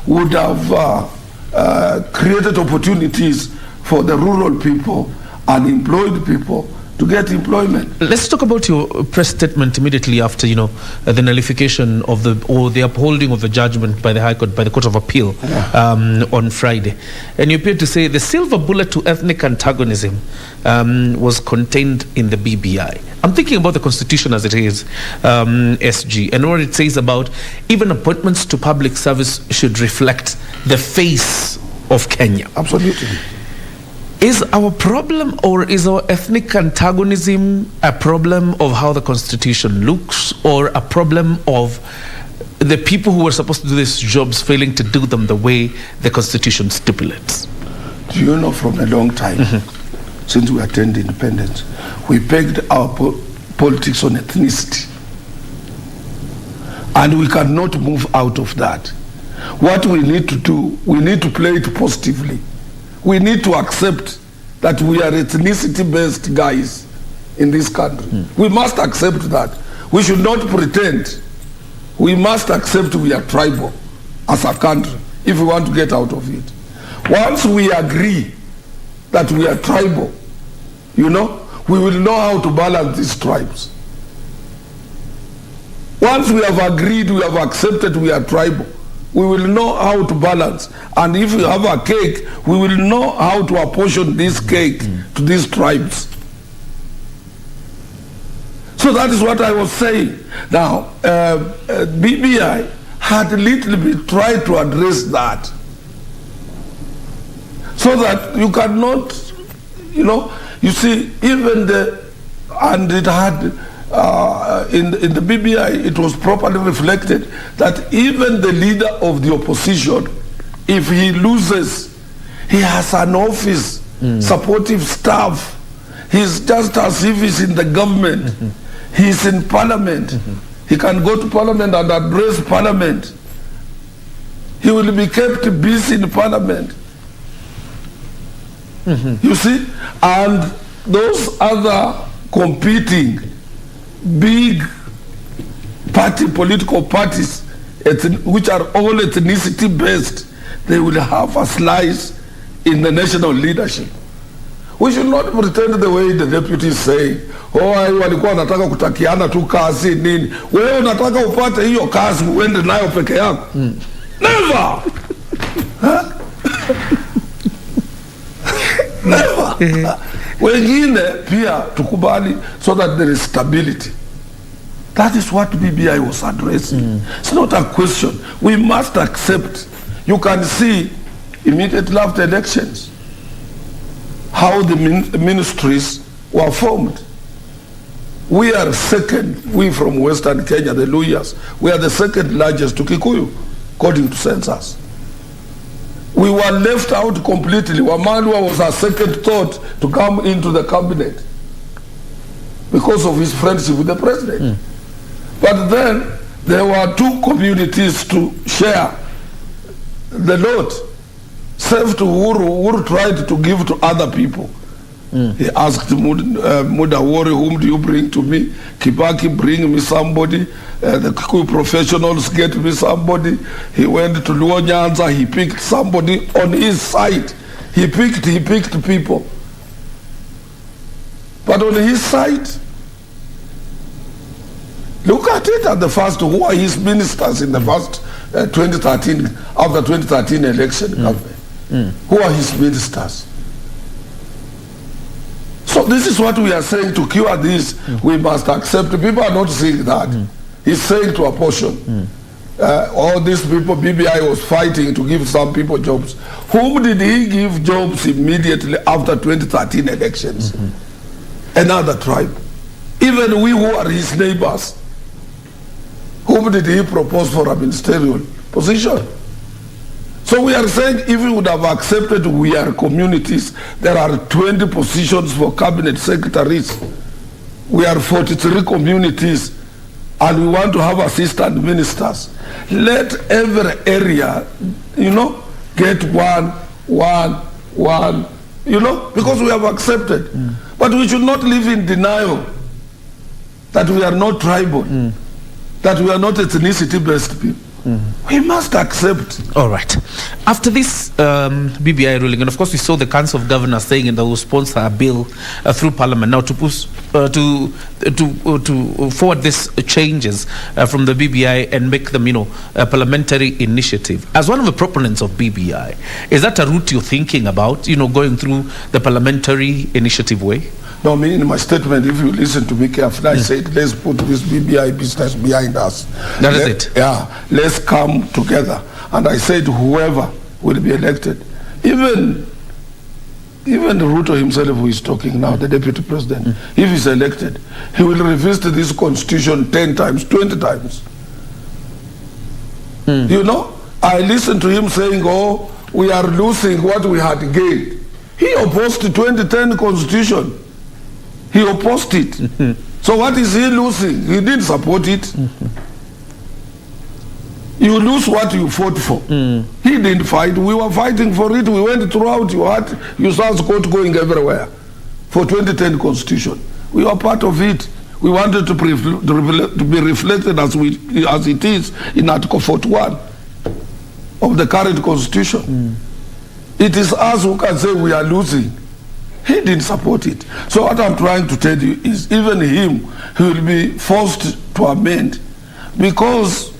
would have created opportunities for the rural people, unemployed people, to get employment. Let's talk about your press statement immediately after, the nullification of the upholding of the judgment by the High Court, by the Court of Appeal on Friday. And you appeared to say the silver bullet to ethnic antagonism was contained in the BBI. I'm thinking about the Constitution as it is, SG, and what it says about even appointments to public service should reflect the face of Kenya. Absolutely. Is our problem, or is our ethnic antagonism a problem of how the Constitution looks, or a problem of the people who were supposed to do these jobs failing to do them the way the Constitution stipulates? Do you know, from a long time, since we attained independence, we pegged our politics on ethnicity. And we cannot move out of that. What we need to do, we need to play it positively. We need to accept that we are ethnicity-based guys in this country. We must accept that. We should not pretend. We must accept we are tribal as a country if we want to get out of it. Once we agree that we are tribal, we will know how to balance these tribes. Once we have agreed, we have accepted we are tribal, we will know how to balance. And if we have a cake, we will know how to apportion this cake to these tribes. So that is what I was saying. Now, BBI had a little bit tried to address that. So that you cannot, you see, even and it had, in the BBI, it was properly reflected that even the leader of the opposition, if he loses, he has an office, supportive staff. He's just as if he's in the government. He's in parliament. He can go to parliament and address parliament. He will be kept busy in parliament. You see? And those other competing big political parties, which are all ethnicity based, they will have a slice in the national leadership. We should not pretend the way the deputy is saying, walikuwa wanataka kutakiana tu kazi nini. Wewe unataka upate hiyo kazi uende nayo peke yako. Never! Never! Wengine pia tukubali so that there is stability. That is what BBI was addressing. It's not a question. We must accept. You can see immediately after elections how the ministries were formed. We are second, we from Western Kenya, the Luyas, we are the second largest to Kikuyu, according to census. We were left out completely. Wamalwa was our second thought to come into the cabinet because of his friendship with the president. But then there were two communities to share the load. Save to Uhuru tried to give to other people. He asked Mudawari, whom do you bring to me? Kibaki, bring me somebody. The Kikuyu professionals, get me somebody. He went to Luo Nyanza, he picked somebody on his side. He picked people. But on his side, look at it at the first, who are his ministers in the first 2013, after 2013 election government? Who are his ministers? So this is what we are saying. To cure this, we must accept. People are not saying that. He's saying to a portion. All these people, BBI was fighting to give some people jobs. Whom did he give jobs immediately after 2013 elections? Another tribe. Even we who are his neighbors. Whom did he propose for a ministerial position? So we are saying if we would have accepted we are communities, there are 20 positions for cabinet secretaries. We are 43 communities and we want to have assistant ministers. Let every area, get one, because we have accepted. But we should not live in denial that we are not tribal, that we are not ethnicity-based people. We must accept. All right. After this BBI ruling, and of course we saw the Council of Governors saying that they will sponsor a bill through Parliament now to push to forward these changes from the BBI and make them, a parliamentary initiative. As one of the proponents of BBI, is that a route you're thinking about? Going through the parliamentary initiative way? No, me in my statement, if you listen to me carefully, I said, let's put this BBI business behind us. That is it? Yeah, let's come together. And I said, whoever will be elected, even Ruto himself who is talking now, the deputy president, if he's elected, he will revisit this constitution 10 times, 20 times. I listened to him saying, we are losing what we had gained. He opposed the 2010 constitution. He opposed it. So what is he losing? He didn't support it. You lose what you fought for. He didn't fight. We were fighting for it. We went throughout. You saw Scott going everywhere for 2010 constitution. We were part of it. We wanted to be reflected as it is in Article 41 of the current constitution. It is us who can say we are losing. He didn't support it. So what I'm trying to tell you is even him, he will be forced to amend, because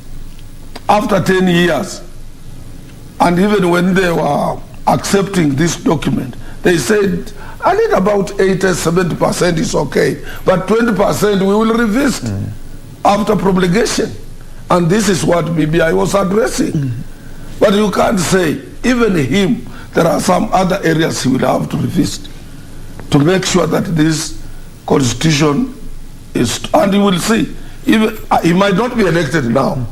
after 10 years, and even when they were accepting this document, they said, I think about 80-70% is okay, but 20% we will revisit after promulgation. And this is what BBI was addressing. But you can't say, even him, there are some other areas he will have to revisit to make sure that this constitution is, and you will see, even, he might not be elected now,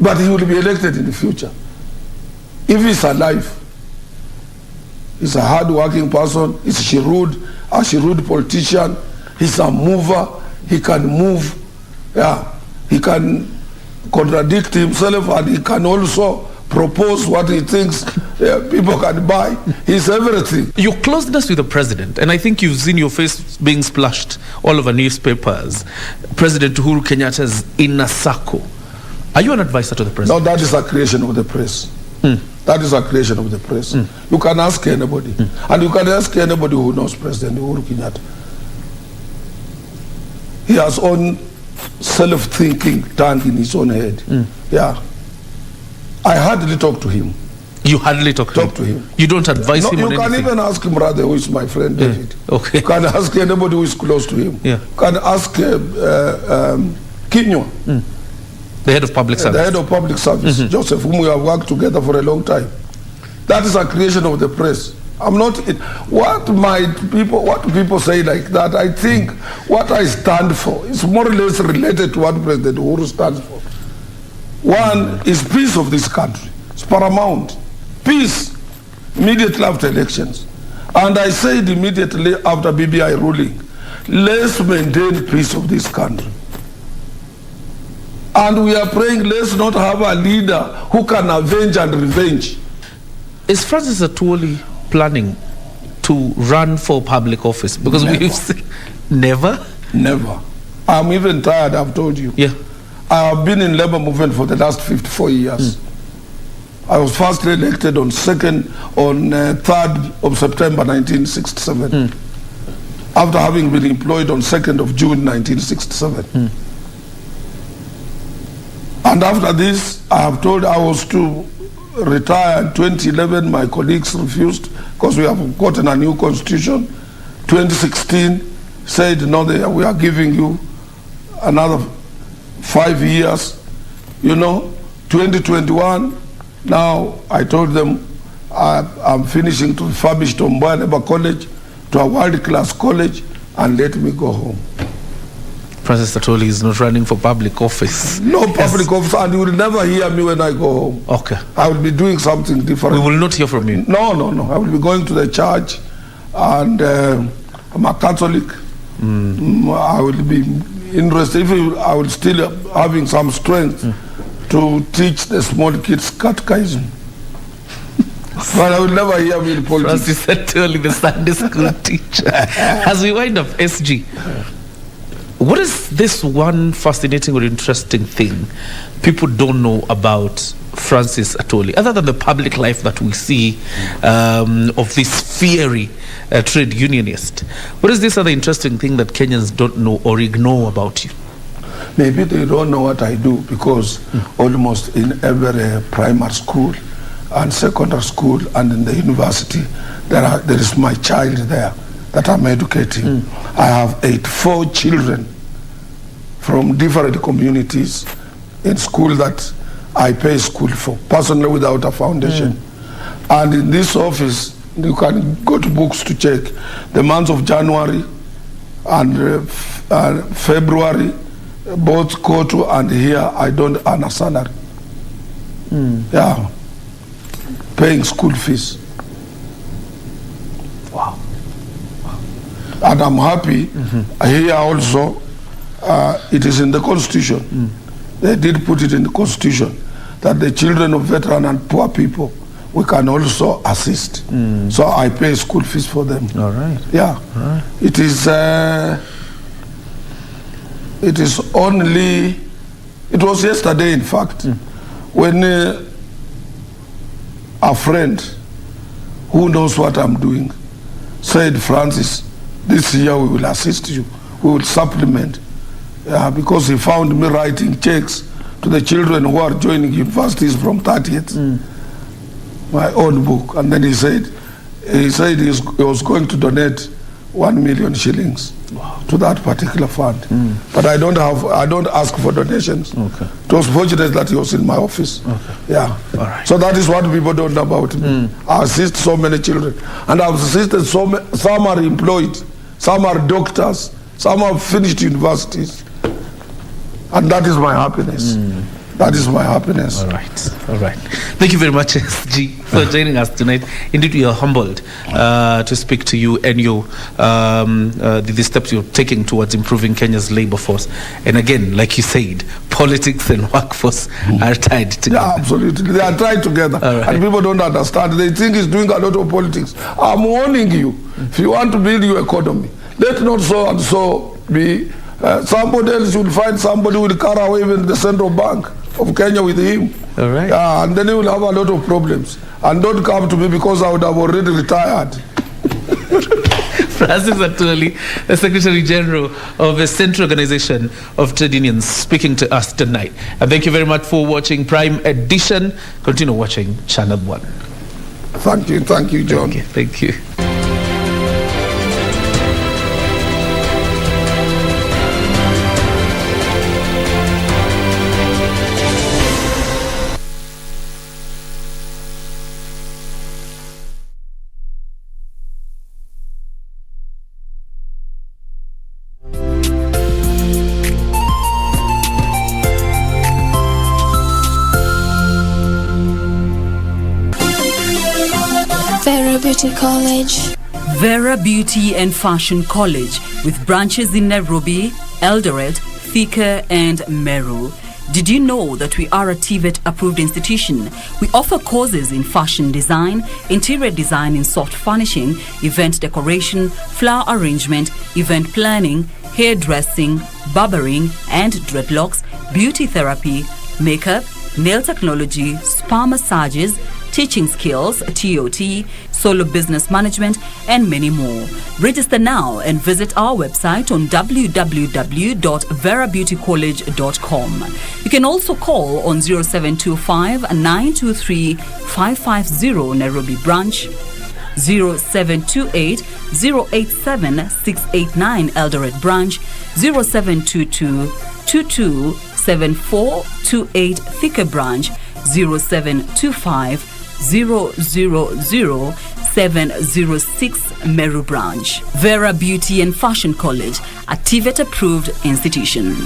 but he will be elected in the future. If he's alive, he's a hard-working person, he's a shrewd politician, he's a mover, he can move, he can contradict himself, and he can also propose what he thinks people can buy. He's everything. Your closeness with the president, and I think you've seen your face being splashed all over newspapers. President Uhuru Kenyatta's inner circle. Are you an advisor to the president? No, that is a creation of the press. That is a creation of the press. You can ask anybody. And you can ask anybody who knows President Uhuru Kenyatta. He has own self-thinking tank in his own head. Yeah. I hardly talk to him. You hardly talk to him? You don't advise him on anything? You can even ask him, rather, who is my friend David. Okay. You can ask anybody who is close to him. Yeah. You can ask Kinyo. The head of public service. The head of public service, Joseph, whom we have worked together for a long time. That is a creation of the press. I'm not. What people say like that, I think what I stand for is more or less related to what President Uhuru stands for. One is peace of this country. It's paramount. Peace immediately after elections. And I said immediately after BBI ruling, let's maintain peace of this country. And we are praying, let's not have a leader who can avenge and revenge. Is Francis Atwoli planning to run for public office? Because we've seen... Never? Never. I'm even tired, I've told you. Yeah. I have been in labor movement for the last 54 years. I was first elected on 3rd of September 1967. After having been employed on 2nd of June 1967. And after this, I have told I was to retire in 2011. My colleagues refused because we have gotten a new constitution. 2016 said, no, we are giving you another 5 years. 2021, now I told them I'm finishing to refurbish Tomboya Labour College to a world-class college and let me go home. Francis Atwoli is not running for public office. No public office, and you will never hear me when I go home. Okay. I will be doing something different. We will not hear from you. No. I will be going to the church, and I'm a Catholic. I will be interested. I will still having some strength to teach the small kids catechism. But I will never hear me in politics. Francis Atwoli, the Sunday school teacher. As we wind up, SG, what is this one fascinating or interesting thing people don't know about Francis Atwoli, other than the public life that we see of this fiery trade unionist? What is this other interesting thing that Kenyans don't know or ignore about you? Maybe they don't know what I do because almost in every primary school and secondary school and in the university, there is my child there that I'm educating. I have 84 children from different communities in school that I pay school for, personally without a foundation. And in this office, you can go to books to check the months of January and February, both Kotu and here, I don't earn a salary. Yeah, paying school fees. Wow. And I'm happy. Here also, it is in the Constitution. They did put it in the Constitution that the children of veteran and poor people, we can also assist. So I pay school fees for them. All right. Yeah. All right. It is only, it was yesterday in fact, when a friend who knows what I'm doing said, Francis, this year we will assist you, we will supplement. Because he found me writing checks to the children who are joining universities from 30th, my own book. And then he said he was going to donate 1 million shillings to that particular fund. But I don't ask for donations. Okay. It was fortunate that he was in my office. Okay. Yeah. All right. So that is what people don't know about me. I assist so many children. And I've assisted some are employed, some are doctors, some have finished universities. And that is my happiness. That is my happiness. All right. Thank you very much, SG, for joining us tonight. Indeed, we are humbled to speak to you and the steps you're taking towards improving Kenya's labor force. And again, like you said, politics and workforce are tied together. Yeah, absolutely. They are tied together. Right. And people don't understand. They think he's doing a lot of politics. I'm warning you, if you want to build your economy, let not so and so be. Somebody else will find somebody who will carry away even the central bank of Kenya with him. All right. And then he will have a lot of problems. And don't come to me because I would have already retired. Francis Atwoli, the Secretary General of the Central Organization of Trade Unions, speaking to us tonight. And thank you very much for watching Prime Edition. Continue watching Channel 1. Thank you, John. Thank you. Beauty College. Vera Beauty and Fashion College with branches in Nairobi, Eldoret, Thika and Meru. Did you know that we are a TVET approved institution? We offer courses in fashion design, interior design in soft furnishing, event decoration, flower arrangement, event planning, hairdressing, barbering and dreadlocks, beauty therapy, makeup, nail technology, spa massages, teaching skills, TOT, solo business management, and many more. Register now and visit our website on www.verabeautycollege.com. You can also call on 0725 923 550 Nairobi branch, 0728 087 689 Eldoret branch, 0722 22 7428 Thika branch, 0725 000-706 Meru branch. Vera Beauty and Fashion College, a TVET approved institution.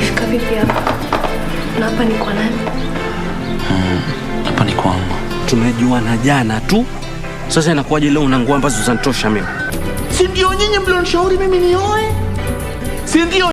Ifika vipi hapa? Na hapa ni kwa nani? Hapa ni kwangu. Tumejuana jana tu. Sasa inakuwaje leo una nguo ambazo zinatosha mimi? Si ndio nyinyi mlionishauri mimi nioe? Si ndio